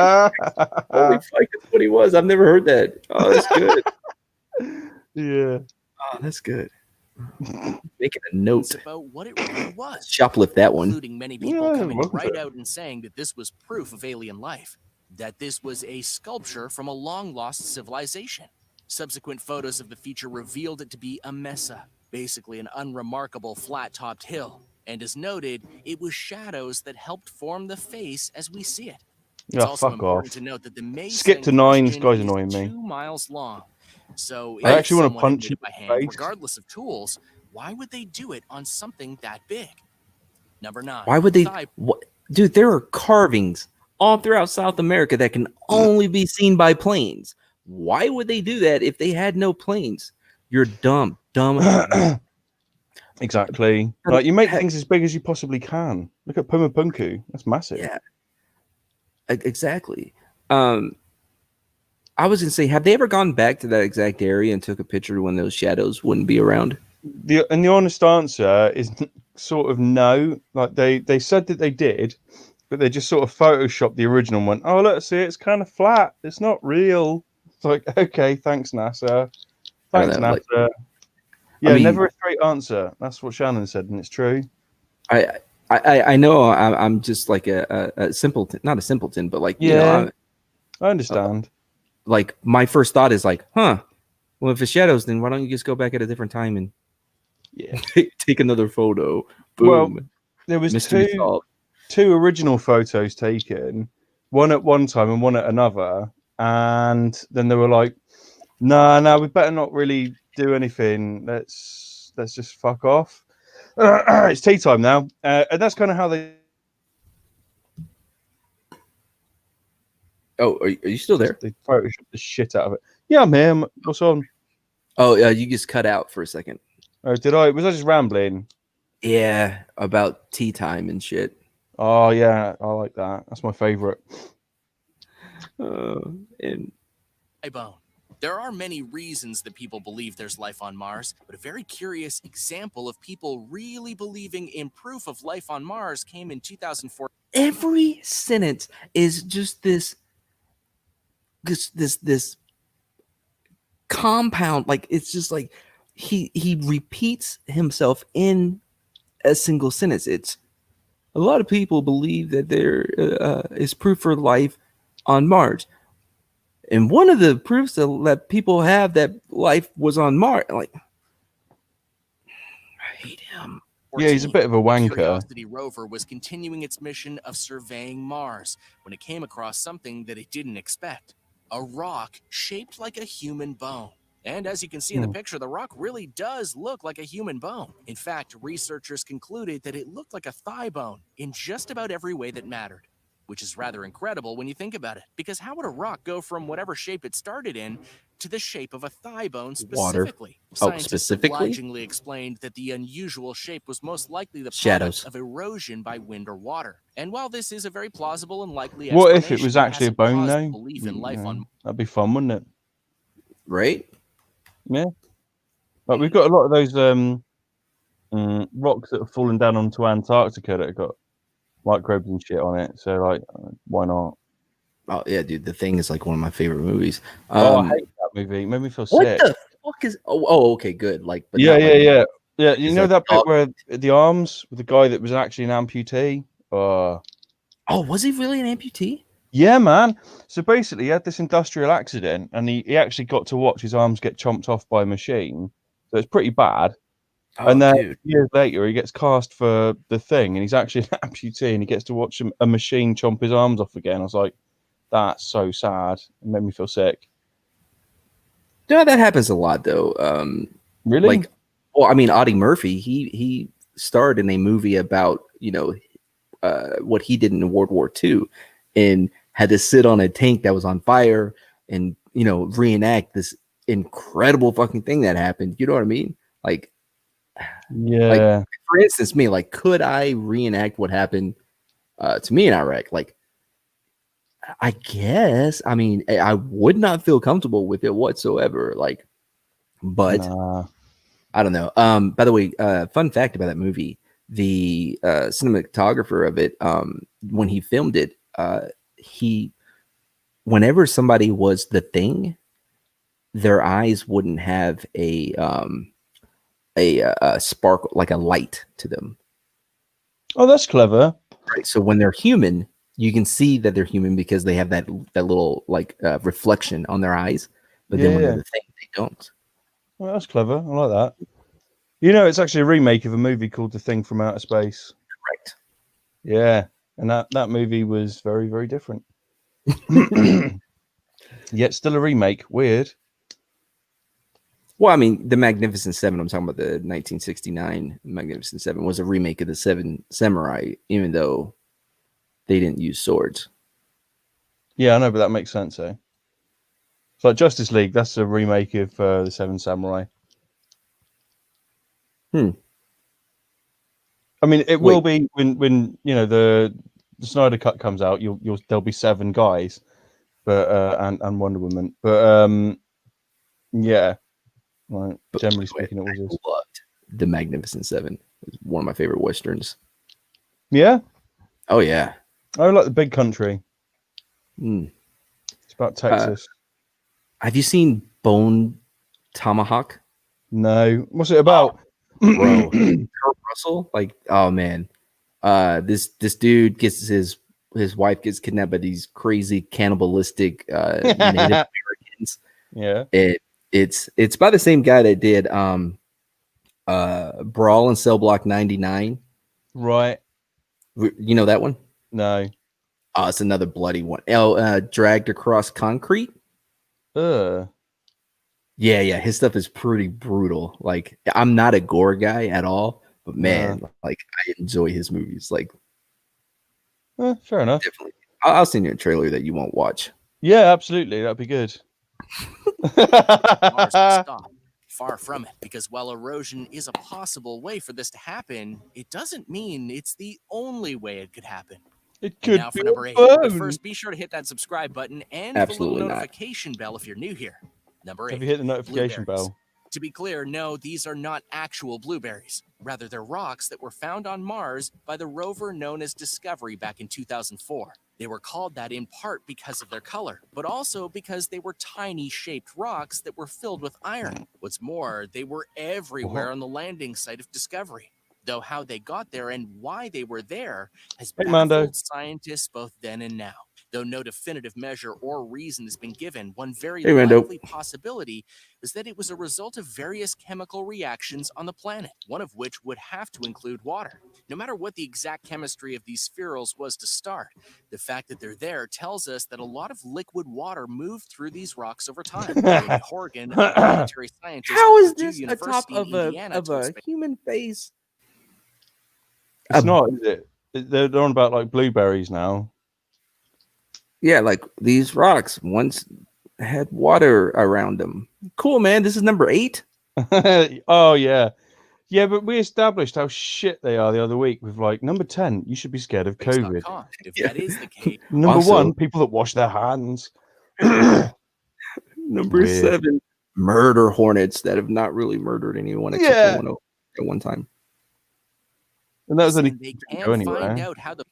A: fuck, that's what he was. I've never heard that. Oh, that's good.
B: Yeah.
A: Oh, that's good. Making a note.
D: About what it really was.
A: Shoplift that one.
D: Including many people
B: Yeah,
D: coming
B: welcome to
D: right
B: it.
D: out and saying that this was proof of alien life, that this was a sculpture from a long-lost civilization. Subsequent photos of the feature revealed it to be a mesa, basically an unremarkable flat-topped hill. And as noted, it was shadows that helped form the face as we see it. It's
B: Yeah,
D: also
B: fuck
D: important
B: off.
D: to note that the mesa
B: Skip to
D: in
B: 9, this
D: question
B: guy's
D: is
B: annoying me.
D: 2 miles long. So
B: I
D: if
B: actually wanna
D: someone had
B: punch
D: made
B: him
D: it by
B: in the
D: hand,
B: face.
D: regardless of tools, why would they do it on something that big? Number 9.
A: Why would they?
D: Thigh-
A: What, dude, there are carvings all throughout South America that can only be seen by planes. Why would they do that if they had no planes? You're dumb.
B: Exactly. Like you make things as big as you possibly can. Look at Puma Punku. That's massive.
A: Yeah. Exactly. I was gonna say, have they ever gone back to that exact area and took a picture when those shadows wouldn't be around?
B: The honest answer is sort of no. Like they said that they did, but they just sort of photoshopped the original and went, oh look, see, it's kind of flat. It's not real. It's like, okay, thanks NASA. Thanks
A: know,
B: NASA.
A: like-
B: Yeah,
A: I mean-
B: never a straight answer. That's what Shannon said, and it's true.
A: I know I'm just like a simpleton, not a simpleton, but like, you know,
B: I understand.
A: like my first thought is like, well, if it's shadows, then why don't you just go back at a different time and take another photo? Boom.
B: Well, there was
A: Mystery solved.
B: two original photos taken, one at one time and one at another, and then they were like, no, we better not really do anything. Let's just fuck off. It's tea time now, and that's kind of how they.
A: Oh, are you still there?
B: They photoshopped the shit out of it. Yeah, I'm here. What's on?
A: Oh, yeah, you just cut out for a second.
B: Oh, did I? Was I just rambling?
A: Yeah, about tea time and shit.
B: Oh yeah, I like that. That's my favorite.
A: And
D: Bone. There are many reasons that people believe there's life on Mars, but a very curious example of people really believing in proof of life on Mars came in 2004.
A: every sentence is just this compound, like it's just like he repeats himself in a single sentence. It's a lot of people believe that there is proof for life on Mars, and one of the proofs that people have that life was on Mars, like, I hate him.
B: Yeah, he's a bit of a
D: The
B: wanker.
D: Curiosity rover was continuing its mission of surveying Mars when it came across something that it didn't expect. A rock shaped like a human bone. And as you can see in the picture, the rock really does look like a human bone. In fact, researchers concluded that it looked like a thigh bone in just about every way that mattered, which is rather incredible when you think about it, because how would a rock go from whatever shape it started in to the shape of a thigh bone specifically? Scientists
A: specifically?
D: obligingly explained that the unusual shape was most likely the
A: Shadows.
D: product of erosion by wind or water. And while this is a very plausible and likely
B: What
D: explanation,
B: if it was
D: it
B: actually a
D: hasn't
B: bone
D: caused
B: though?
D: belief in life on
B: That'd be fun, wouldn't it?
A: Right?
B: Yeah. Like we've got a lot of those rocks that have fallen down onto Antarctica that have got microbes and shit on it. So like, why not?
A: Oh yeah, dude. The Thing is like one of my favorite movies.
B: I hate that movie. It made me feel
A: What
B: sick.
A: the fuck is? Oh, okay, good. Like, but
B: Yeah,
A: not
B: yeah,
A: like,
B: yeah, yeah. You
A: is
B: know
A: a
B: that bit
A: dog-
B: where the arms with the guy that was actually an amputee.
A: Oh, was he really an amputee?
B: Yeah, man. So basically, he had this industrial accident, and he actually got to watch his arms get chomped off by a machine. So it's pretty bad.
A: Oh,
B: And then
A: dude.
B: years later, he gets cast for The Thing, and he's actually an amputee, and he gets to watch a machine chomp his arms off again. I was like, that's so sad. It made me feel sick.
A: Yeah, that happens a lot though.
B: Really?
A: Like, well, I mean, Audie Murphy, he starred in a movie about what he did in World War II, and had to sit on a tank that was on fire and reenact this incredible fucking thing that happened. You know what I mean? Like,
B: Yeah.
A: for instance, me, like, could I reenact what happened to me in Iraq? Like, I guess. I mean, I would not feel comfortable with it whatsoever. Like, but
B: Nah.
A: I don't know. By the way, fun fact about that movie: the cinematographer of it, when he filmed it, whenever somebody was the Thing, their eyes wouldn't have a sparkle, like a light to them.
B: Oh, that's clever.
A: Right. So when they're human, you can see that they're human because they have that little like reflection on their eyes. But then when they're the Thing, they don't.
B: Well, that's clever. I like that. You know, it's actually a remake of a movie called The Thing from Outer Space.
A: Correct.
B: Yeah, and that movie was very, very different. Yet still a remake. Weird.
A: Well, I mean, the Magnificent Seven, I'm talking about the 1969 Magnificent Seven, was a remake of the Seven Samurai, even though they didn't use swords.
B: Yeah, I know, but that makes sense, eh? It's like Justice League, that's a remake of the Seven Samurai. I mean, it will be when the Snyder Cut comes out. There'll be 7 guys, but and Wonder Woman, but yeah. Right.
A: But
B: generally speaking, it was
A: I
B: just...
A: loved the Magnificent Seven. It was one of my favorite westerns.
B: Yeah.
A: Oh yeah.
B: I like The Big Country. It's about Texas.
A: Have you seen Bone Tomahawk?
B: No. What's it about?
A: Bro, Kurt Russell, like, oh man, this dude gets his wife gets kidnapped by these crazy cannibalistic Native Americans.
B: Yeah,
A: it's by the same guy that did Brawl in Cell Block 99.
B: right.
A: You know that one?
B: No.
A: Oh, it's another bloody one. Dragged Across Concrete. Yeah, his stuff is pretty brutal. Like, I'm not a gore guy at all, but man, like, I enjoy his movies. Like,
B: fair enough.
A: definitely. I'll send you a trailer that you won't watch.
B: Yeah, absolutely. That'd be good.
D: Mars will stop. Far from it, because while erosion is a possible way for this to happen, it doesn't mean it's the only way it could happen.
B: It
D: And
B: could
D: now
B: be
D: for number 8.
B: a
D: But
B: bone.
D: first, be sure to hit that subscribe button and
A: Absolutely
D: the
A: not.
D: little notification bell if you're new here. Number 8.
B: Have you hit the notification
D: Blueberries.
B: bell?
D: To be clear, no, these are not actual blueberries. Rather, they're rocks that were found on Mars by the rover known as Discovery back in 2004. They were called that in part because of their color, but also because they were tiny shaped rocks that were filled with iron. What's more, they were everywhere on the landing site of Discovery. Though how they got there and why they were there has
B: Hey, Mando.
D: baffled scientists both then and now. Though no definitive measure or reason has been given, one very
A: Hey, Mando.
D: likely possibility is that it was a result of various chemical reactions on the planet, one of which would have to include water. No matter what the exact chemistry of these spherules was to start, the fact that they're there tells us that a lot of liquid water moved through these rocks over time. Amy Horgan, a planetary scientist
A: How
D: at
A: is
D: Purdue
A: this a top
D: University in
A: of a
D: Indiana, told Space
A: human face?
B: It's not, is it? They're on about like blueberries now.
A: Yeah, like these rocks once had water around them. Cool, man. This is number 8.
B: Oh yeah. Yeah, but we established how shit they are the other week with like number 10, you should be scared of COVID.
D: Space.com. If that is the case,
B: Number
A: Also-
B: 1, people that wash their hands.
A: Number
B: Weird.
A: 7, murder hornets that have not really murdered anyone except
B: Yeah.
A: for one at one time.
B: And that was only
D: and they
B: go
D: can
B: anywhere.
D: find out how the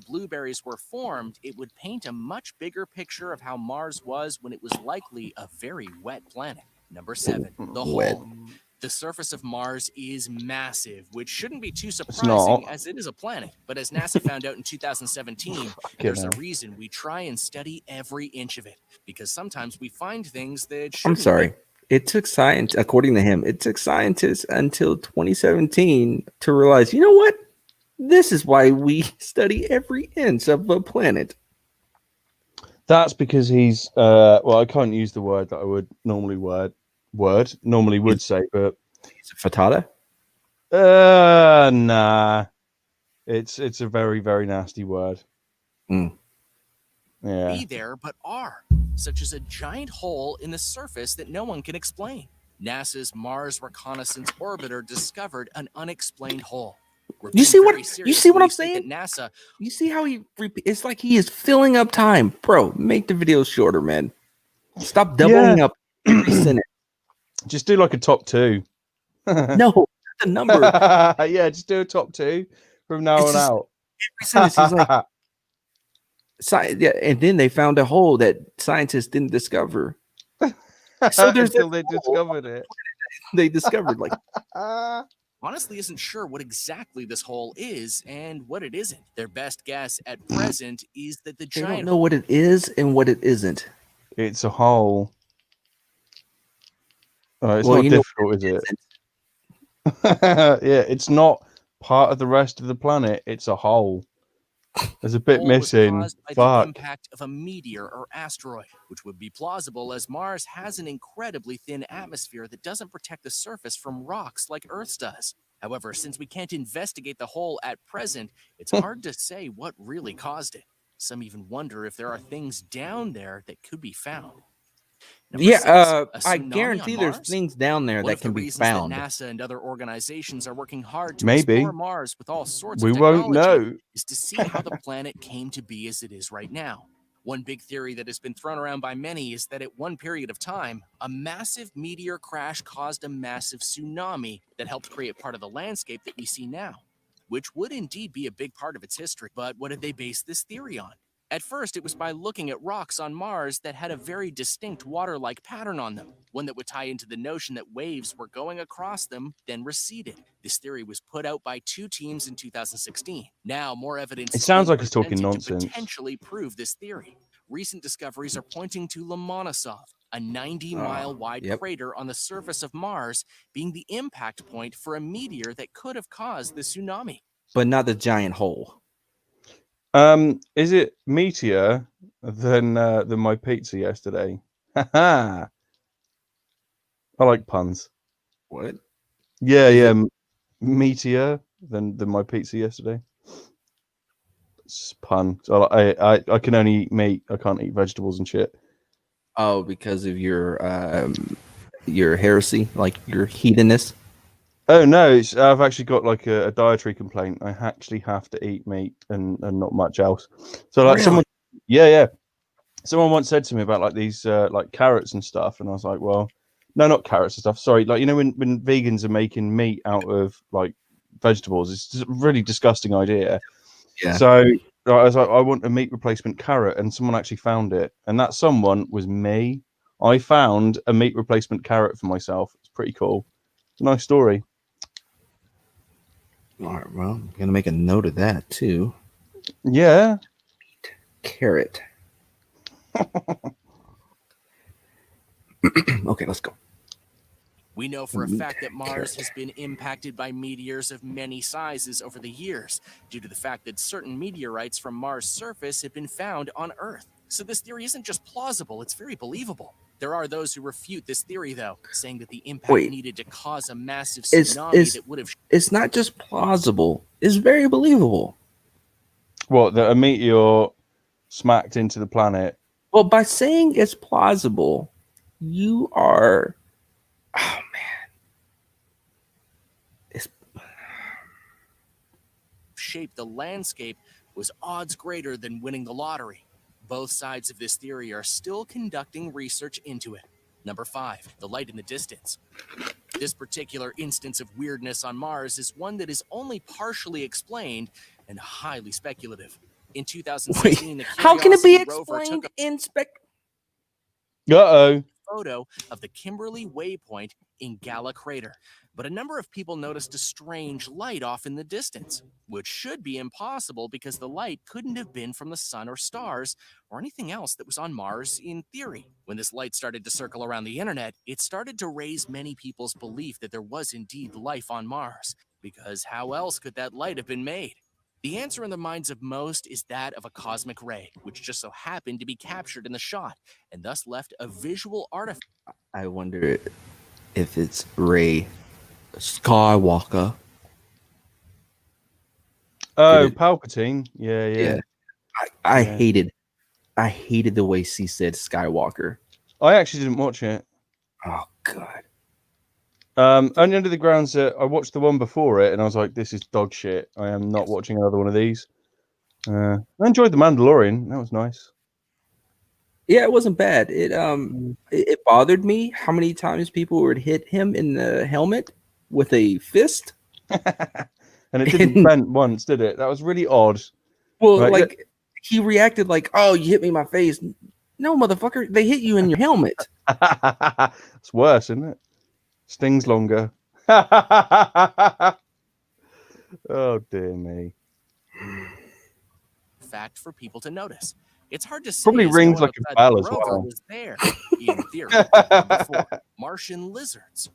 D: blueberries were formed, it would paint a much bigger picture of how Mars was when it was likely a very wet planet. Number 7, the
A: Wet.
D: hole. The surface of Mars is massive, which shouldn't be too
B: not.
D: surprising as it is a planet. But as NASA found out in 2017, there's a
B: hell.
D: reason we try and study every inch of it, because sometimes we find things that
A: I'm
D: shouldn't
A: sorry. It took science, according to him, it took scientists until 2017 to realize, you know what? This is why we study every inch of the planet.
B: That's because he's well, I can't use the word that I would normally would say, but
A: Is it fatata?
B: nah. It's a very, very nasty word.
A: Mm.
B: Yeah.
D: be there but are, such as a giant hole in the surface that no one can explain. NASA's Mars Reconnaissance Orbiter discovered an unexplained hole. We're
A: You see
D: being
A: what-
D: very
A: you
D: serious
A: see what
D: when
A: I'm
D: we think
A: saying?
D: that NASA
A: You see how it's like he is filling up time. Bro, make the videos shorter, man. Stop doubling up every sentence.
B: Just do like a top 2.
A: No, the number.
B: Yeah, just do a top 2 from now
A: It's
B: on
A: just-
B: out.
A: Every sentence, he's like, yeah, and then they found a hole that scientists didn't discover. So there's
B: until
A: this
B: they
A: hole.
B: discovered it.
A: They discovered like
D: honestly isn't sure what exactly this hole is and what it isn't. Their best guess at present is that the
A: they don't
D: giant
A: know what it is and what it isn't.
B: It's a hole. It's
A: Well,
B: not
A: you know
B: difficult, is it? Yeah, it's not part of the rest of the planet. It's a hole. There's a bit
D: hole was
B: missing.
D: caused by the
B: Fuck.
D: impact of a meteor or asteroid, which would be plausible as Mars has an incredibly thin atmosphere that doesn't protect the surface from rocks like Earth's does. However, since we can't investigate the hole at present, it's hard to say what really caused it. Some even wonder if there are things down there that could be found. Number
A: Yeah,
D: 6, a
A: I
D: tsunami
A: guarantee
D: on
A: there's
D: Mars?
A: things down there
D: One
A: that
D: of the
A: can be
D: reasons
A: found.
D: that NASA and other organizations are working hard to
B: Maybe.
D: explore Mars with all sorts
B: We
D: of
B: won't
D: technology
B: know.
D: is to see how the planet came to be as it is right now. One big theory that has been thrown around by many is that at one period of time, a massive meteor crash caused a massive tsunami that helped create part of the landscape that we see now, which would indeed be a big part of its history. But what did they base this theory on? At first, it was by looking at rocks on Mars that had a very distinct water-like pattern on them, one that would tie into the notion that waves were going across them, then receded. This theory was put out by 2 teams in 2016. Now, more evidence
B: It
D: is
B: sounds
D: being
B: like he's talking
D: presented
B: nonsense.
D: to potentially prove this theory. Recent discoveries are pointing to Lomonosov, a 90-mile wide
A: yep.
D: crater on the surface of Mars, being the impact point for a meteor that could have caused the tsunami.
A: But not the giant hole.
B: Is it meteor than my pizza yesterday? I like puns.
A: What?
B: Yeah,
A: Is
B: yeah.
A: it-
B: Meteor than my pizza yesterday. It's a pun. So I can only eat meat. I can't eat vegetables and shit.
A: Oh, because of your your heresy, like your heatheness?
B: Oh no, I've actually got like a dietary complaint. I actually have to eat meat and not much else. So like someone, yeah, someone once said to me about like these like carrots and stuff, and I was like, well, no, not carrots and stuff. Sorry, like you know when vegans are making meat out of like vegetables, it's just a really disgusting idea.
A: Yeah.
B: So I was like, I want a meat replacement carrot, and someone actually found it, and that someone was me. I found a meat replacement carrot for myself. It's pretty cool. It's a nice story.
A: All right, well, I'm gonna make a note of that too.
B: Yeah.
A: Carrot. Okay, let's go.
D: We know for a fact that Mars has been impacted by meteors of many sizes over the years, due to the fact that certain meteorites from Mars' surface have been found on Earth. So this theory isn't just plausible, it's very believable. There are those who refute this theory, though, saying that the impact needed to cause a massive tsunami that would have...
A: It's not just plausible, it's very believable.
B: What, that a meteor smacked into the planet?
A: Well, by saying it's plausible, you are... Oh, man. It's...
D: shaped the landscape was odds greater than winning the lottery. Both sides of this theory are still conducting research into it. Number 5, the light in the distance. This particular instance of weirdness on Mars is one that is only partially explained and highly speculative. In 2016,
A: Wait, how can it be explained in
D: photo of the Kimberley Waypoint in Gala Crater. But a number of people noticed a strange light off in the distance, which should be impossible because the light couldn't have been from the sun or stars or anything else that was on Mars in theory. When this light started to circle around the internet, it started to raise many people's belief that there was indeed life on Mars, because how else could that light have been made? The answer in the minds of most is that of a cosmic ray, which just so happened to be captured in the shot, and thus left a visual artifact.
A: I wonder if it's Ray Skywalker.
B: Oh, Palpatine. Yeah.
A: I hated the way she said Skywalker.
B: I actually didn't watch it.
A: Oh God.
B: Only under the grounds that I watched the one before it, and I was like, "This is dog shit. I am not watching another one of these." I enjoyed The Mandalorian. That was nice.
A: Yeah, it wasn't bad. It bothered me how many times people would hit him in the helmet with a fist,
B: and it didn't bend once, did it? That was really odd.
A: Well, like he reacted like, "Oh, you hit me in my face." No, motherfucker, they hit you in your helmet.
B: It's worse, isn't it? Stings longer. Oh dear me.
D: Fact for people to notice. It's hard to say.
B: Probably rings like a bell as well.
D: Was there in theory. Before Martian lizards.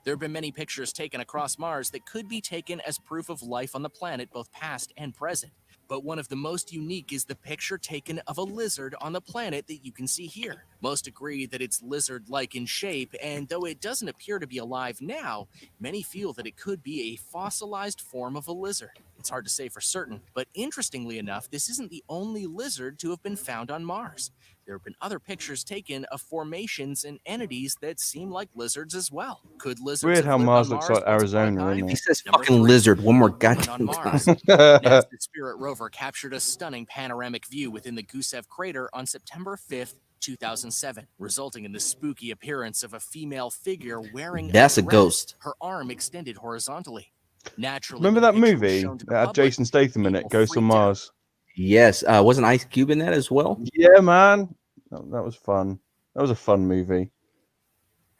D: There have been many pictures taken across Mars that could be taken as proof of life on the planet, both past and present. But one of the most unique is the picture taken of a lizard on the planet that you can see here. Most agree that it's lizard-like in shape, and though it doesn't appear to be alive now, many feel that it could be a fossilized form of a lizard. It's hard to say for certain, but interestingly enough, this isn't the only lizard to have been found on Mars. There have been other pictures taken of formations and entities that seem like lizards as well. Could lizards
B: weird how Mars looks like Arizona, isn't it?
A: He says fucking lizard one more goddamn
D: Mars.
A: time.
D: NASA's Spirit rover captured a stunning panoramic view within the Gusev crater on September 5th, 2007, resulting in the spooky appearance of a female figure wearing
A: a ghost.
D: Her arm extended horizontally. Naturally,
B: remember that movie that had Jason Statham in it, Ghost on Mars?
A: Yes, wasn't Ice Cube in that as well?
B: Yeah, man, that was fun. That was a fun movie.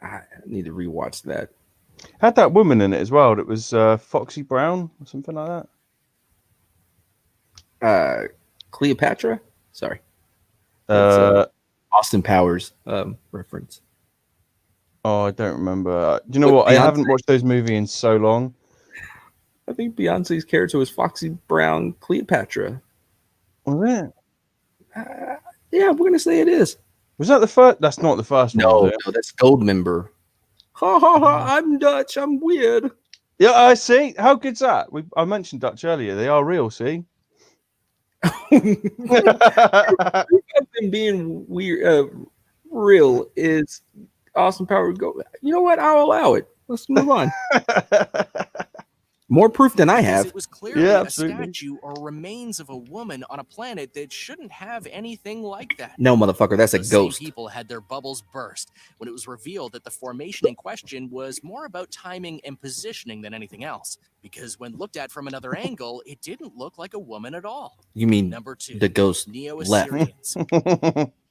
A: I need to rewatch that.
B: Had that woman in it as well. That was Foxy Brown or something like
A: that. Cleopatra. Sorry. Austin Powers reference.
B: Oh, I don't remember. Do you know what? Beyonce? I haven't watched those movies in so long.
A: I think Beyonce's character was Foxy Brown Cleopatra.
B: Was it?
A: Yeah, we're gonna say it is.
B: Was that the first? That's not the first one.
A: No, that's Goldmember. Ha ha ha! I'm Dutch. I'm weird.
B: Yeah, I see. How good's that? I mentioned Dutch earlier. They are real. See.
A: Them being weird, real is Austin Powers go. You know what? I'll allow it. Let's move on. More proof than I
D: Because
A: have.
D: it was clearly
B: Yeah,
D: a
B: absolutely.
D: statue or remains of a woman on a planet that shouldn't have anything like that.
A: No, motherfucker, that's a
D: Those same
A: ghost.
D: people had their bubbles burst when it was revealed that the formation in question was more about timing and positioning than anything else. Because when looked at from another angle, it didn't look like a woman at all.
A: You mean
D: Number 2,
A: the ghost left?
D: Neo-Assyrians.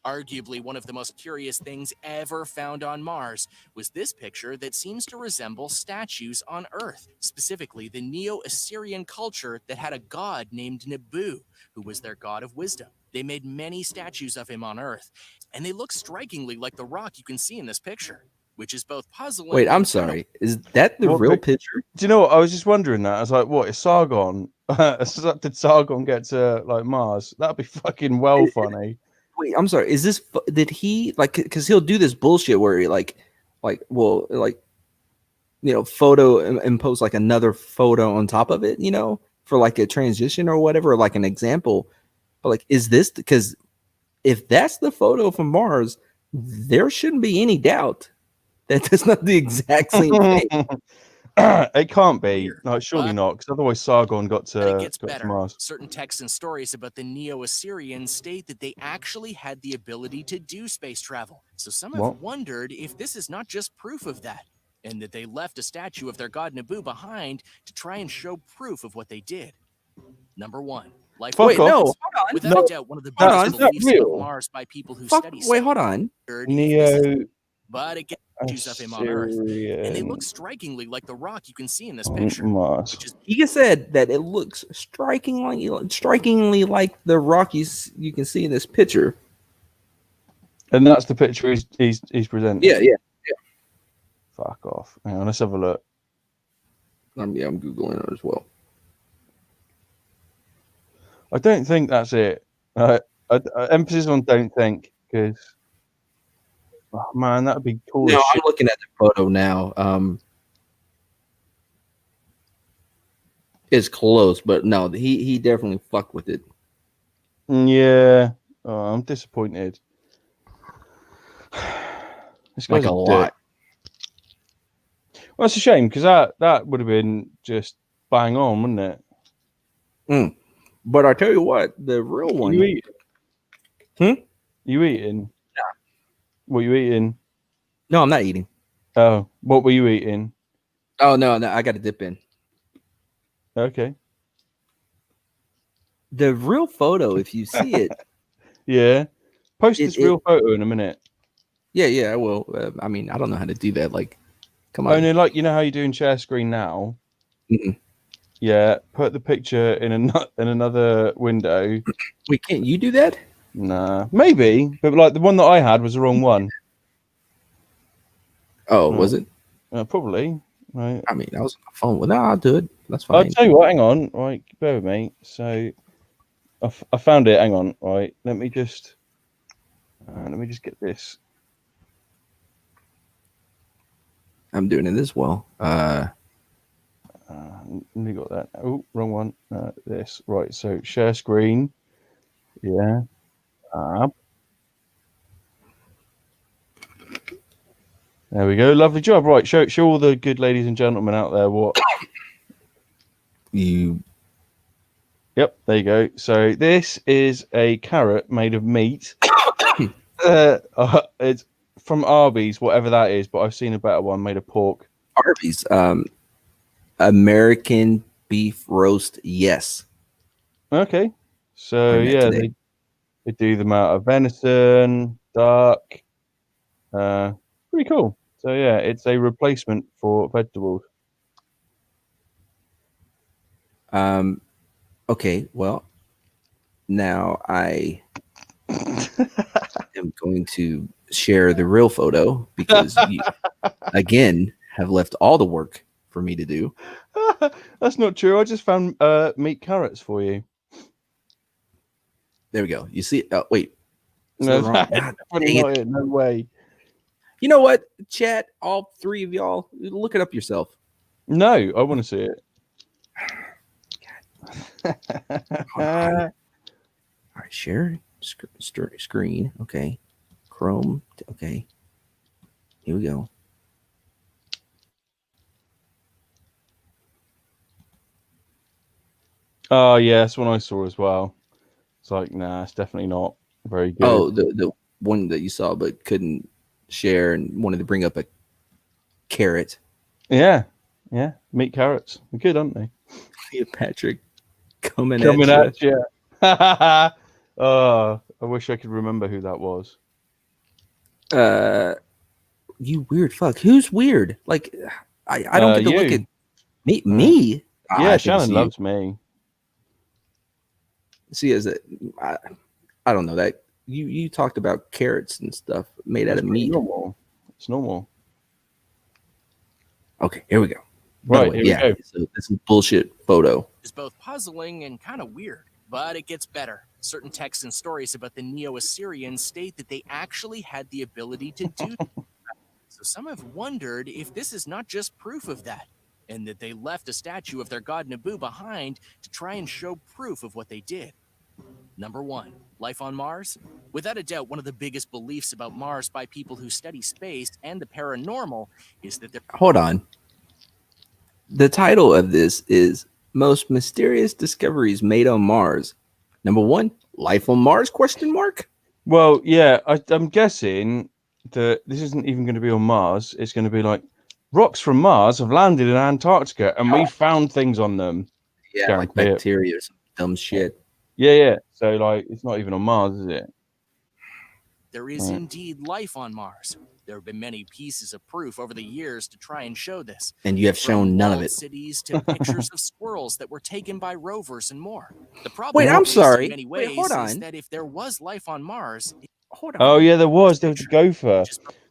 D: Arguably one of the most curious things ever found on Mars was this picture that seems to resemble statues on Earth, specifically the Neo-Assyrian culture that had a god named Nabu, who was their god of wisdom. They made many statues of him on Earth, and they look strikingly like the rock you can see in this picture, which is both puzzling.
A: Wait, I'm
D: and
A: sorry. Is that the
B: What
A: real
B: pic-
A: picture?
B: Do you know what? I was just wondering that. I was like, what is Sargon? Did Sargon get to like Mars? That'd be fucking well funny.
A: Wait, I'm sorry. Is this? Did he like? Because he'll do this bullshit where he well, photo and post like another photo on top of it, for like a transition or whatever, like an example. But like, is this because if that's the photo from Mars, there shouldn't be any doubt that that's not the exact same thing.
B: It can't be.
D: Weird.
B: No, surely not, because otherwise Sargon got
D: But it
B: to,
D: gets
B: got to
D: better.
B: Mars.
D: Certain texts and stories about the Neo-Assyrians state that they actually had the ability to do space travel. So some have
B: What?
D: wondered if this is not just proof of that, and that they left a statue of their god Nabu behind to try and show proof of what they did. Number 1. Life
B: Fuck
A: Wait,
B: off.
A: no, hold on.
D: Without
B: No,
D: a doubt, one of the
A: hold
D: biggest
A: on.
B: Is that
D: beliefs
B: real?
D: of Mars by people who
A: Fuck.
D: study
A: Wait, hold on.
D: but it gets statues of him on Earth, and they look strikingly like the rock you can see in this picture.
B: Mars.
D: Which is
A: He said that it looks strikingly like the rock you can see in this picture.
B: And that's the picture he's presenting.
A: Yeah.
B: Fuck off. Hang on, let's have a look.
A: I'm googling it as well.
B: I don't think that's it. Emphasis on don't think, because oh man, that'd be cool
A: No,
B: as
A: I'm
B: shit.
A: looking at the photo now. It's close, but no, he definitely fucked with it.
B: Yeah. Oh, I'm disappointed. This guy's
A: Like a lot.
B: Well, it's a shame, because that would have been just bang on, wouldn't it?
A: But I tell you what, the real one.
B: You eating?
A: Hmm?
B: You eating?
A: Yeah.
B: What you eating?
A: No, I'm not eating.
B: Oh, what were you eating?
A: Oh no, I got to dip in.
B: Okay.
A: The real photo, if you see it.
B: Yeah. Post this real photo in a minute.
A: Yeah, I will. I mean, I don't know how to do that. Like, come on.
B: Only like, you know how you do in share screen now?
A: Mm-mm.
B: Yeah. Put the picture in another window.
A: Wait, can't you do that?
B: Nah. Maybe. But like the one that I had was the wrong one.
A: Oh, was it?
B: Probably. Right.
A: I mean, I was on my phone. Well, no, I'll do it. That's fine.
B: I'll tell you what, hang on. Right, bear with me. So I found it. Hang on. Right. Let me just get this.
A: I'm doing it as well.
B: We got that. Oh, wrong one. This. Right. So share screen. Yeah. There we go. Lovely job. Right. Show all the good ladies and gentlemen out there what.
A: You.
B: Yep. There you go. So this is a carrot made of meat. It's from Arby's, whatever that is, but I've seen a better one made of pork.
A: Arby's. American beef roast. Yes.
B: Okay. So yeah, they do them out of venison, duck. Pretty cool. So yeah, it's a replacement for vegetables.
A: Okay. Well, now I am going to share the real photo because you, again, have left all the work for me to do.
B: That's not true. I just found meat carrots for you.
A: There we go. You see? Wait.
B: No,
A: not
B: it. No way.
A: You know what, chat? All three of y'all, look it up yourself.
B: No, I want to see it.
A: All right, share screen. Okay, Chrome. Okay, Here we go.
B: Oh yeah, that's one I saw as well. It's like, nah, it's definitely not very good.
A: Oh, the one that you saw but couldn't share and wanted to bring up a carrot.
B: Yeah. Meat carrots. They're good, aren't they?
A: Yeah, Patrick coming
B: at you. Oh, I wish I could remember who that was.
A: You weird fuck. Who's weird? Like, I don't get to look
B: you.
A: at me. Me?
B: Yeah,
A: I think
B: Shannon
A: it's you.
B: loves me.
A: See, as I don't know that you talked about carrots and stuff made out of meat.
B: Normal. It's normal.
A: Okay, here we go. By the way,
B: here we go.
A: So this is bullshit photo.
D: Is both puzzling and kind of weird, but it gets better. Certain texts and stories about the Neo-Assyrians state that they actually had the ability to do that. So some have wondered if this is not just proof of that, and that they left a statue of their god Nabu behind to try and show proof of what they did. Number 1, life on Mars? Without a doubt, one of the biggest beliefs about Mars by people who study space and the paranormal is that there...
A: Hold on. The title of this is Most Mysterious Discoveries Made on Mars. Number 1, life on Mars, question mark?
B: Well, yeah, I'm guessing that this isn't even going to be on Mars. It's going to be like, rocks from Mars have landed in Antarctica and we found things on them.
A: Yeah, like bacteria or some dumb shit.
B: Yeah. So, like, it's not even on Mars, is it?
D: There is indeed life on Mars. There have been many pieces of proof over the years to try and show this.
A: And you have shown none of it.
D: Cities to pictures of squirrels that were taken by rovers and more. The problem
A: Wait, I'm sorry.
D: in many ways
A: hold on.
D: is that if there was life on Mars...
A: Hold on.
B: Oh, yeah, there was a gopher.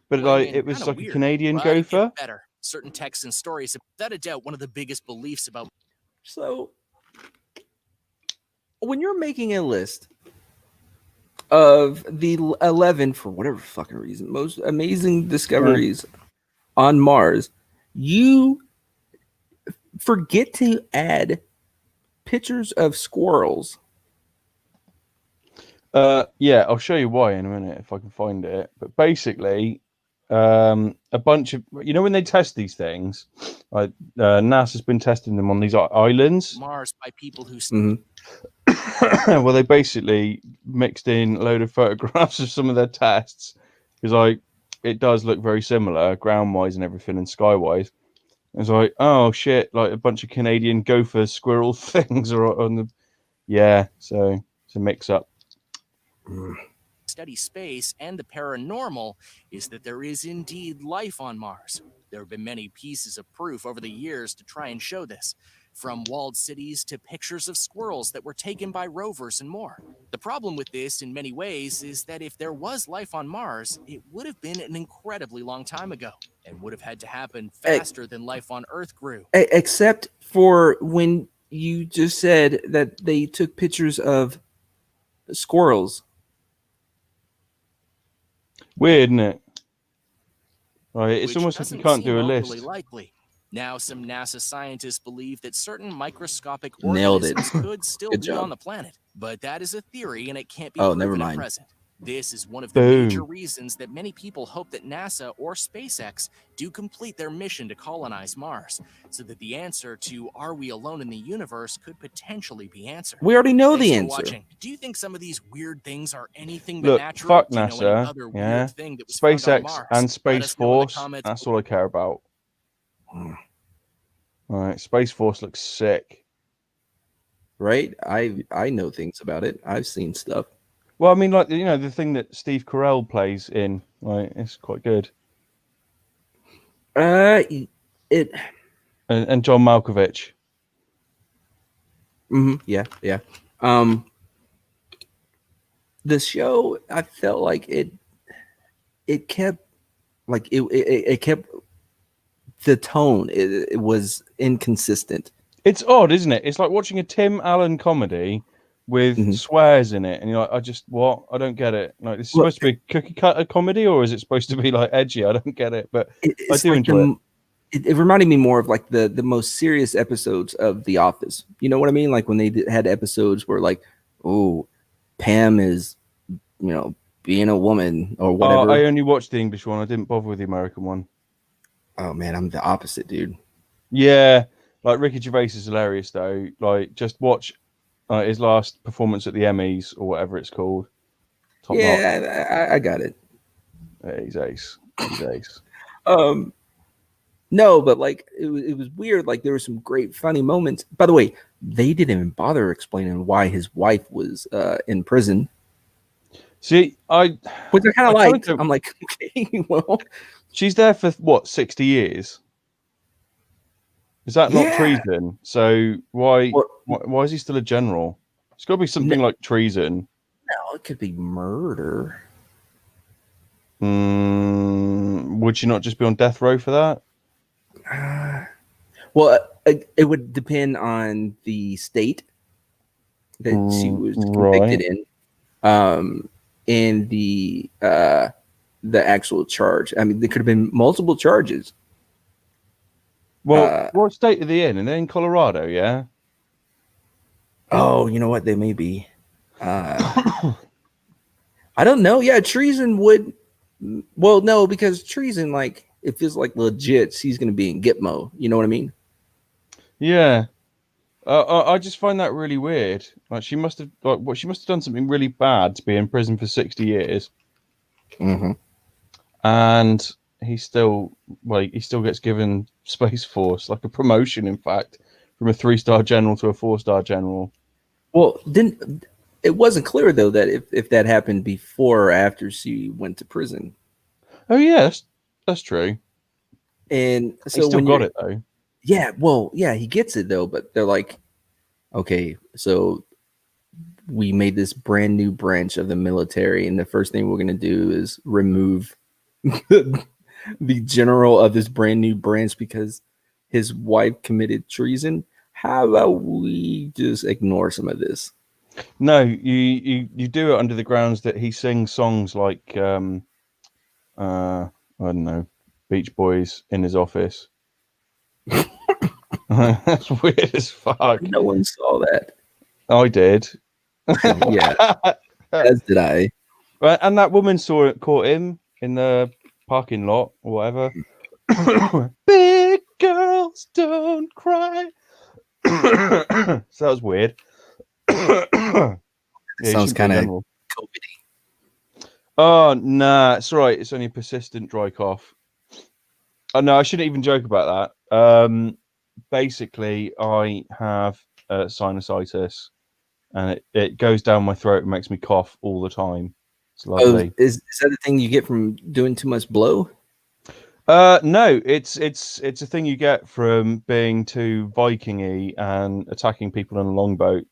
B: But, like, it was like
D: weird,
B: a Canadian gopher.
D: Better. Certain texts and stories, without a doubt, one of the biggest beliefs about...
A: So, when you're making a list of the 11, for whatever fucking reason, most amazing discoveries on Mars, you forget to add pictures of squirrels.
B: Yeah, I'll show you why in a minute if I can find it. But basically, a bunch of, you know, when they test these things, like NASA's been testing them on these islands.
D: Mars by people who...
B: Well, they basically mixed in a load of photographs of some of their tests because, like, it does look very similar ground wise and everything and sky wise. It's like, oh shit, like a bunch of Canadian gopher squirrel things are on the. Yeah, so it's a mix up.
D: Study space and the paranormal is that there is indeed life on Mars. There have been many pieces of proof over the years to try and show this. From walled cities to pictures of squirrels that were taken by rovers and more. The problem with this, in many ways, is that if there was life on Mars, it would have been an incredibly long time ago and would have had to happen faster than life on Earth grew.
A: Except for when you just said that they took pictures of squirrels.
B: Weird, isn't it? Right, it's
D: Which
B: almost like you can't do a list.
D: Really likely. Now, some NASA scientists believe that certain microscopic
A: Nailed
D: organisms
A: it.
D: could still
A: Good
D: be
A: job.
D: on the planet, but that is a theory and it can't be
A: Oh,
D: proven
A: never
D: at
A: mind.
D: present. This is one of the major reasons that many people hope that NASA or SpaceX do complete their mission to colonize Mars, so that the answer to "Are we alone in the universe?" could potentially be answered.
A: We already know
D: Thanks
A: the
D: for
A: answer.
D: watching. Do you think some of these weird things are anything but
B: Look,
D: natural?
B: fuck
D: Do you know any
B: NASA,
D: other
B: yeah.
D: weird thing that was found on
B: SpaceX
D: Mars?
B: and
D: Let
B: Space
D: us know in the
B: Force.
D: comments
B: That's all I care about. All right, Space Force looks sick.
A: Right? I know things about it. I've seen stuff.
B: Well, I mean, like, you know, the thing that Steve Carell plays in, like, it's quite good.
A: It.
B: And John Malkovich.
A: Yeah. The show, I felt like it kept, like it kept the tone. It was inconsistent.
B: It's odd, isn't it? It's like watching a Tim Allen comedy with swears in it, and you're like, I don't get it. Like, this is supposed to be a cookie cutter comedy, or is it supposed to be like edgy? I don't get it, but I do
A: like
B: enjoy it.
A: It reminded me more of like the most serious episodes of The Office. You know what I mean? Like when they had episodes where like, oh, Pam is, you know, being a woman or
B: Oh,
A: whatever.
B: I only watched the English one. I didn't bother with the American one.
A: Oh man, I'm the opposite, dude.
B: Yeah, like Ricky Gervais is hilarious though. Like, just watch his last performance at the Emmys or whatever it's called. Top notch.
A: Yeah, I got it.
B: Yeah, he's ace. He's ace.
A: No, but like it was weird. Like there were some great funny moments. By the way, they didn't even bother explaining why his wife was in prison,
B: See,
A: which I kind of
B: kinda
A: liked.
B: don't-
A: I'm like, okay, well,
B: she's there for what, 60 years? Is that not
A: Yeah.
B: treason? So why
A: Well,
B: is he still a general? It's got to be something like treason.
A: no, it could be murder.
B: Would she not just be on death row for that?
A: Well, it would depend on the state that she was convicted in, and the actual charge. I mean, there could have been multiple charges.
B: Well, what state are they in? And they're in Colorado, yeah.
A: Oh, you know what? They may be. I don't know. Yeah, treason would. Well, no, because treason, like, it feels like legit. She's going to be in Gitmo. You know what I mean?
B: Yeah. I just find that really weird. Like, she must have done something really bad to be in prison for 60 years.
A: Mm-hmm.
B: And he still gets given Space Force, like a promotion, in fact, from a 3-star general to a 4-star general.
A: Well, then it wasn't clear though that if that happened before or after she went to prison.
B: Oh yeah, that's true.
A: And so
B: he still got it though.
A: Yeah, well, yeah, he gets it though, but they're like, okay, so we made this brand new branch of the military, and the first thing we're going to do is remove the general of this brand new branch because his wife committed treason. How about we just ignore some of this?
B: No, you do it under the grounds that he sings songs like I don't know, Beach Boys in his office. That's weird as fuck.
A: No one saw that.
B: I did.
A: Yeah, as did I.
B: Right, and that woman caught him in the parking lot or whatever. Big girls don't cry. So that was weird. Yeah,
A: Sounds kind of COVID-y.
B: Oh nah, it's all right. It's only a persistent dry cough. Oh no, I shouldn't even joke about that. Basically, I have sinusitis, and it goes down my throat and makes me cough all the time. It's lovely.
A: Oh, is that the thing you get from doing too much blow?
B: No, it's a thing you get from being too Viking-y and attacking people in a longboat.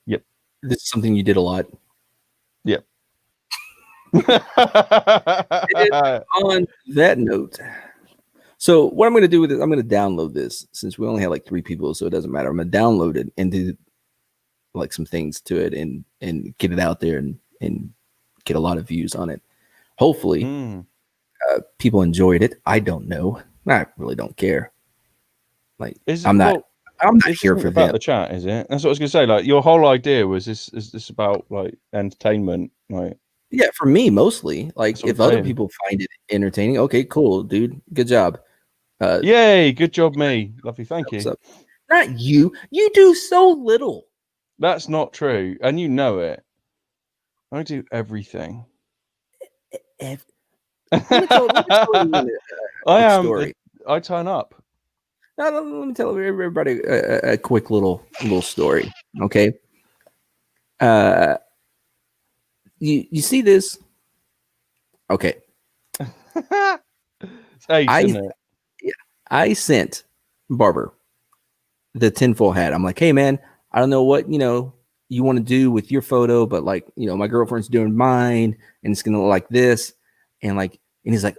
B: Yep.
A: This is something you did a lot.
B: Yep.
A: On that note, so what I'm going to do with this, I'm going to download this since we only have like 3 people, so it doesn't matter. I'm going to download it and do like some things to it and get it out there and get a lot of views on it. Hopefully, people enjoyed it. I don't know. I really don't care. Like, I'm not here for
B: about
A: them.
B: the chat, is it? That's what I was going to say. Like, your whole idea was is this about like entertainment, like.
A: Yeah, for me mostly. Like, if other
B: saying.
A: people find it entertaining, okay, cool, dude, good job.
B: Yay, good job, me. Lovely, thank you.
A: Not you. You do so little.
B: That's not true, and you know it. I do everything.
A: Let me tell you
B: I am.
A: story.
B: I turn up.
A: No, let me tell everybody a quick little story. Okay. You see this? Okay. I sent Barber the tinfoil hat. I'm like, hey man, I don't know what you want to do with your photo, but like, my girlfriend's doing mine, and it's gonna look like this, and he's like,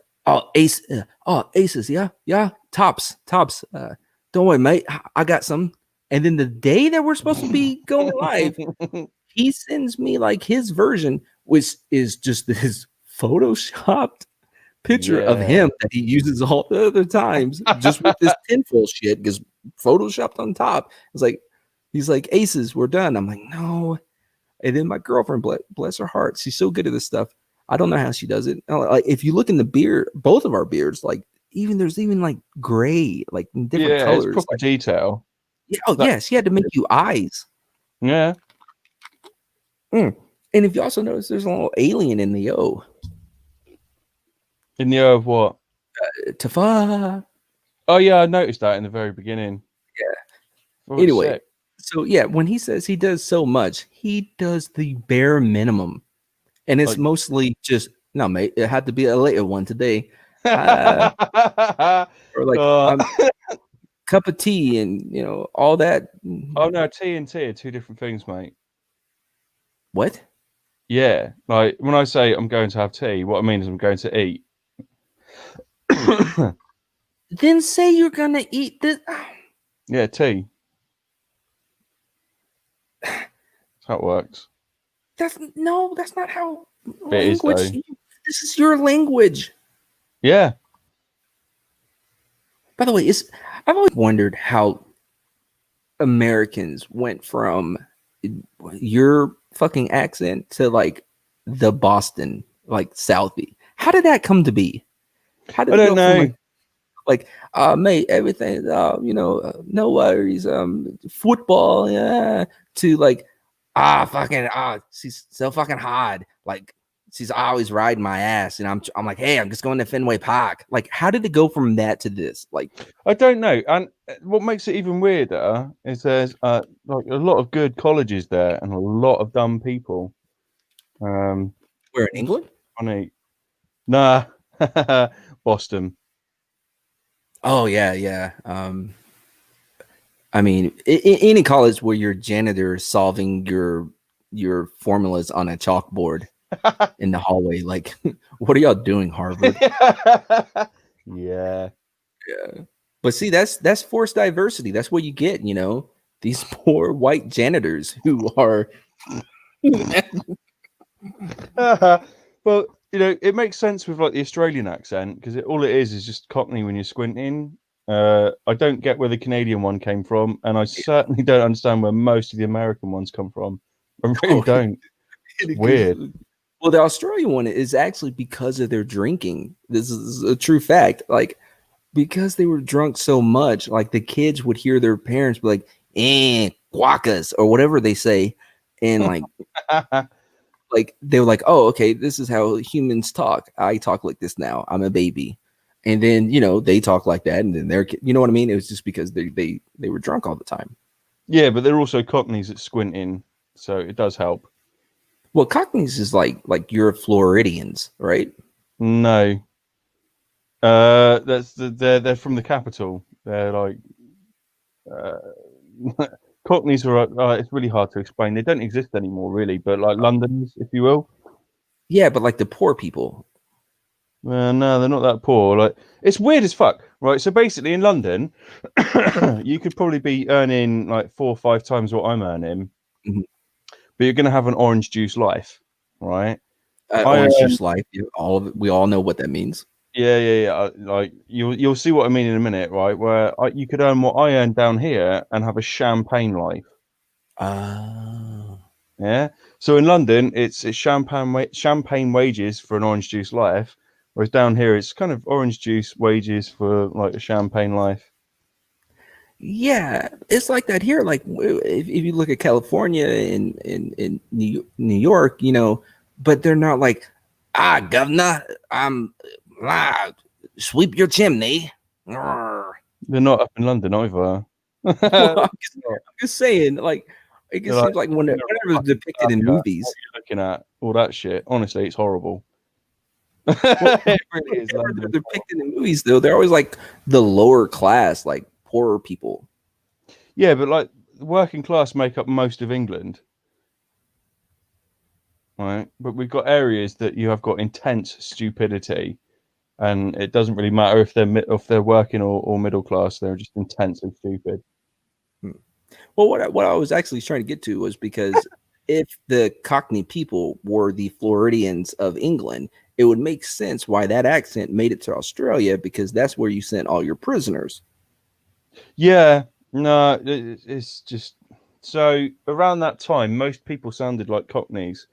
A: aces, yeah, tops. Don't worry, mate, I got some. And then the day that we're supposed to be going live, he sends me like his version, which is just his photoshopped picture of him that he uses all the other times, just with this tinfoil shit, because photoshopped on top. It's like, he's like, aces, we're done. I'm like, no, And then my girlfriend, bless her heart, she's so good at this stuff. I don't know how she does it. Like if you look in the beard, both of our beards, like there's even like gray, like in different
B: Yeah, it's
A: colors.
B: proper
A: Like,
B: detail.
A: yeah, oh
B: That-
A: yeah, she had to make you eyes.
B: Yeah.
A: And if you also notice, there's a little alien in the O.
B: In the O of what?
A: T.U.F.O.A.A.A.
B: Oh yeah, I noticed that in the very beginning.
A: Yeah.
B: Oh,
A: Anyway,
B: sick.
A: so yeah, when he says he does so much, he does the bare minimum, and it's
B: Like-
A: mostly just no, mate. It had to be a later one today, or like cup of tea, and all that.
B: Oh no, T and T are two different things, mate.
A: What?
B: Yeah, like when I say I'm going to have tea, what I mean is I'm going to eat.
A: Then say you're gonna eat this.
B: Yeah, tea. That's how it works.
A: That's not how
B: It is,
A: language.
B: though.
A: This is your language.
B: Yeah.
A: By the way, I've always wondered how Americans went from your fucking accent to like the Boston, like Southie. How did that come to be? How did
B: I
A: it
B: don't
A: go from
B: know.
A: like mate, everything, no worries, football, yeah, to like, she's so fucking hard, like she's always riding my ass, and I'm like, hey, I'm just going to Fenway Park. Like, how did it go from that to this? Like,
B: I don't know. And what makes it even weirder is there's like a lot of good colleges there and a lot of dumb people.
A: where in England?
B: Funny. Nah. Boston.
A: Oh yeah. I mean, any college where your janitor is solving your formulas on a chalkboard in the hallway, like, what are y'all doing, Harvard?
B: Yeah.
A: Yeah. But see, that's forced diversity. That's what you get, these poor white janitors who are
B: Well, it makes sense with like the Australian accent because all it is just Cockney when you're squinting. I don't get where the Canadian one came from, and I certainly don't understand where most of the American ones come from. I really don't. It's weird.
A: Well, the Australian one is actually because of their drinking. This is a true fact. Like, because they were drunk so much, like the kids would hear their parents be like, quackas, or whatever they say, and like they were like, oh, okay, this is how humans talk. I talk like this now. I'm a baby. And then, they talk like that, and then they're, you know what I mean? It was just because they were drunk all the time.
B: Yeah, but they're also Cockneys at squinting, so it does help.
A: Well, Cockneys is like you're Floridians, right?
B: No. They're from the capital. They're like Cockneys are. It's really hard to explain. They don't exist anymore, really. But like Londoners, if you will.
A: Yeah, but like the poor people.
B: No, they're not that poor. Like it's weird as fuck, right? So basically, in London, you could probably be earning like 4 or 5 times what I'm earning, but you're going to have an orange juice life, right?
A: Orange juice life. We all know what that means.
B: Yeah. Like you'll see what I mean in a minute, right? Where you could earn what I earn down here and have a champagne life. Yeah. So in London, it's champagne wages for an orange juice life, whereas down here it's kind of orange juice wages for like a champagne life.
A: Yeah, it's like that here. Like if you look at California and in New York, but they're not like, governor, sweep your chimney.
B: They're not up in London either.
A: Well, I'm just saying, like, it just seems like whenever it's depicted in movies.
B: What you're looking at all that shit. Honestly, it's horrible.
A: Well,
B: It really is.
A: they're depicted in movies, though. They're always like the lower class, like poorer people.
B: Yeah, but like the working class make up most of England, right? But we've got areas that you have got intense stupidity, and it doesn't really matter if they're working or middle class. They're just intensely stupid.
A: Well, what I was actually trying to get to was because if the Cockney people were the Floridians of England, it would make sense why that accent made it to Australia, because that's where you sent all your prisoners.
B: Yeah, no, it's just So around that time, most people sounded like Cockneys.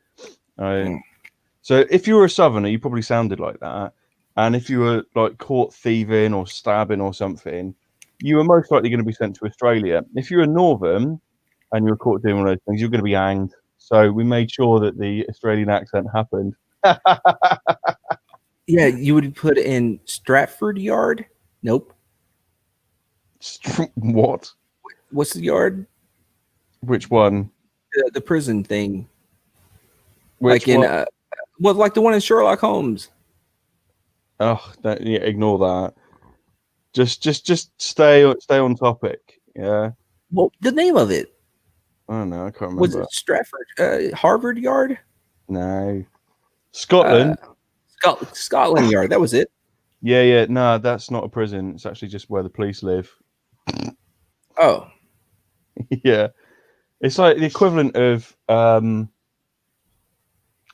B: So if you were a Southerner, you probably sounded like that. And if you were like caught thieving or stabbing or something, you were most likely going to be sent to Australia. If you were Northern and you were caught doing one of those things, you're going to be hanged. So we made sure that the Australian accent happened.
A: Yeah, you would put in Stratford Yard. Nope.
B: What?
A: What's the yard?
B: Which one?
A: The prison thing.
B: Which
A: like in
B: one?
A: well, like the one in Sherlock Holmes.
B: Oh, yeah, ignore that. Just stay on topic. Yeah.
A: Well, the name of it
B: I don't know. I can't remember.
A: was it Stratford Harvard Yard?
B: No. Scotland.
A: Scotland Yard. That was it.
B: Yeah. No, that's not a prison. It's actually just where the police live.
A: Oh,
B: Yeah. It's like the equivalent of I don't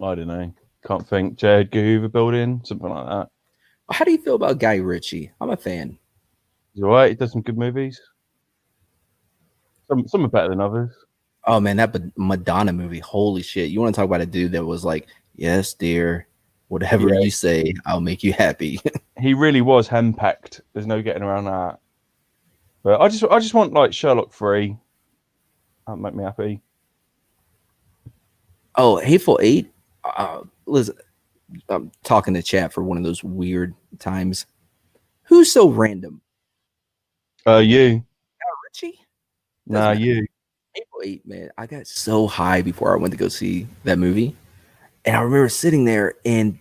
B: know. Can't think. J. Edgar Hoover Building, something like that.
A: how do you feel about Guy Ritchie? I'm a fan.
B: He's alright. He does some good movies. Some are better than others.
A: Oh man, that Madonna movie. Holy shit! You want to talk about a dude that was like, "Yes, dear, whatever you say, I'll make you happy."
B: He really was henpecked. There's no getting around that. But I just want like Sherlock 3. That'd make me happy.
A: Oh, Hateful Eight. Listen, I'm talking to chat for one of those weird times. Who's so random?
B: You.
A: Richie?
B: Nah, you.
A: Hateful Eight, man. I got so high before I went to go see that movie, and I remember sitting there, and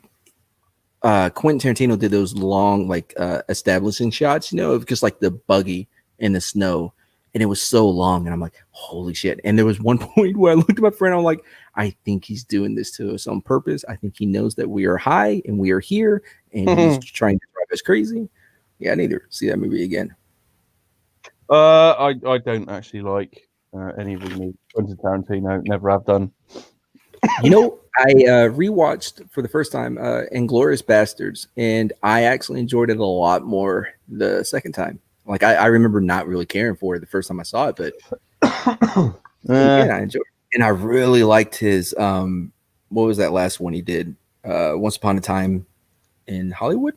A: Quentin Tarantino did those long, like, establishing shots, you know, of just like the buggy in the snow, and it was so long, and I'm like, holy shit! And there was one point where I looked at my friend, I'm like, I think he's doing this to us on purpose. I think he knows that we are high and we are here, and he's trying to drive us crazy. Yeah, I need to see that movie again.
B: I don't actually like any of the movies. Quentin Tarantino, never have done.
A: You know, I rewatched for the first time Inglourious Bastards, and I actually enjoyed it a lot more the second time. Like, I remember not really caring for it the first time I saw it, but again, I enjoyed it. And I really liked his what was that last one he did? Once Upon a Time in Hollywood.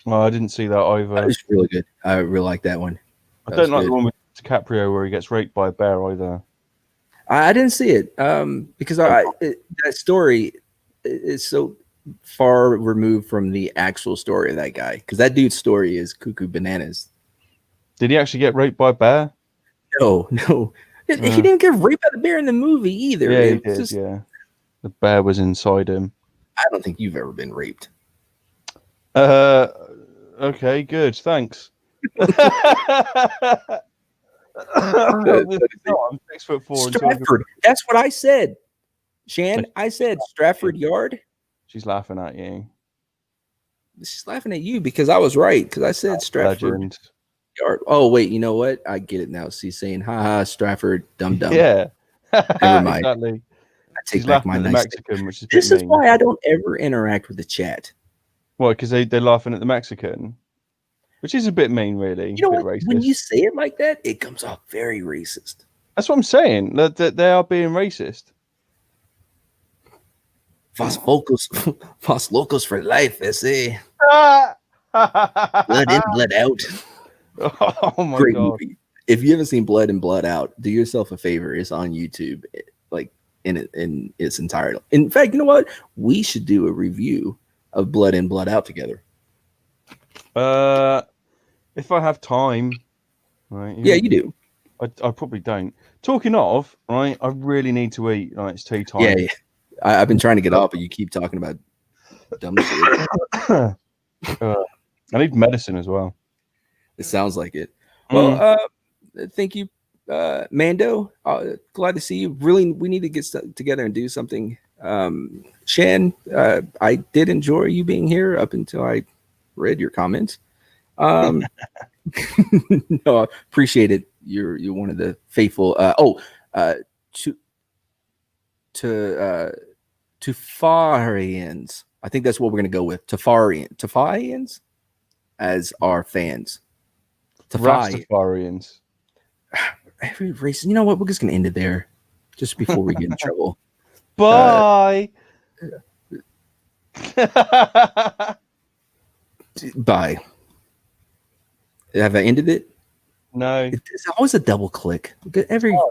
B: Oh, I didn't see that either.
A: It was really good. I really like that one.
B: I don't like the one with DiCaprio where he gets raped by a bear either.
A: I didn't see it because that story is so far removed from the actual story of that guy, because that dude's story is cuckoo bananas.
B: Did he actually get raped by a bear?
A: No. He didn't get raped by the bear in the movie either.
B: Yeah, he did. Yeah, the bear was inside him.
A: I don't think you've ever been raped.
B: Okay, good. Thanks. I'm 6'4".
A: Stratford. That's what I said. Shan, I said Stratford Yard.
B: She's laughing at you.
A: She's laughing at you because I was right. Because I said Stratford
B: Legend.
A: Yard. Oh, wait. You know what? I get it now. She's saying, haha, Stratford, dumb.
B: Yeah.
A: Never mind.
B: Exactly.
A: I take back my nice
B: Mexican, which is
A: this is why I don't ever interact with the chat.
B: Why? Because they're laughing at the Mexican, which is a bit mean, really.
A: You know what?
B: Racist.
A: When you say it like that, it comes off very racist.
B: That's what I'm saying. That they are being racist.
A: Fos locos for life, SA. Blood in, blood out.
B: Oh my
A: Great
B: god!
A: movie. If you haven't seen Blood in, Blood Out, do yourself a favor. It's on YouTube, like in its entirety. In fact, you know what? We should do a review of Blood in, Blood Out together.
B: If I have time, right?
A: Yeah, you do.
B: I probably don't. Talking of, right? I really need to eat. Right, it's tea time.
A: Yeah. I've been trying to get off, but you keep talking about dumb shit.
B: I need medicine as well.
A: It sounds like it. Well, thank you, Mando. Glad to see you. Really, we need to get together and do something. Shan, I did enjoy you being here up until I read your comments. No, I appreciate it. You're one of the faithful. T.U.F.O.A.A.Ans. I think that's what we're gonna go with. T.U.F.O.A.A.Ans as our fans.
B: Rastafarians.
A: every race. You know what? We're just gonna end it there, just before we get in trouble.
B: Bye.
A: Bye. Have I ended it?
B: No.
A: It's always a double click. Every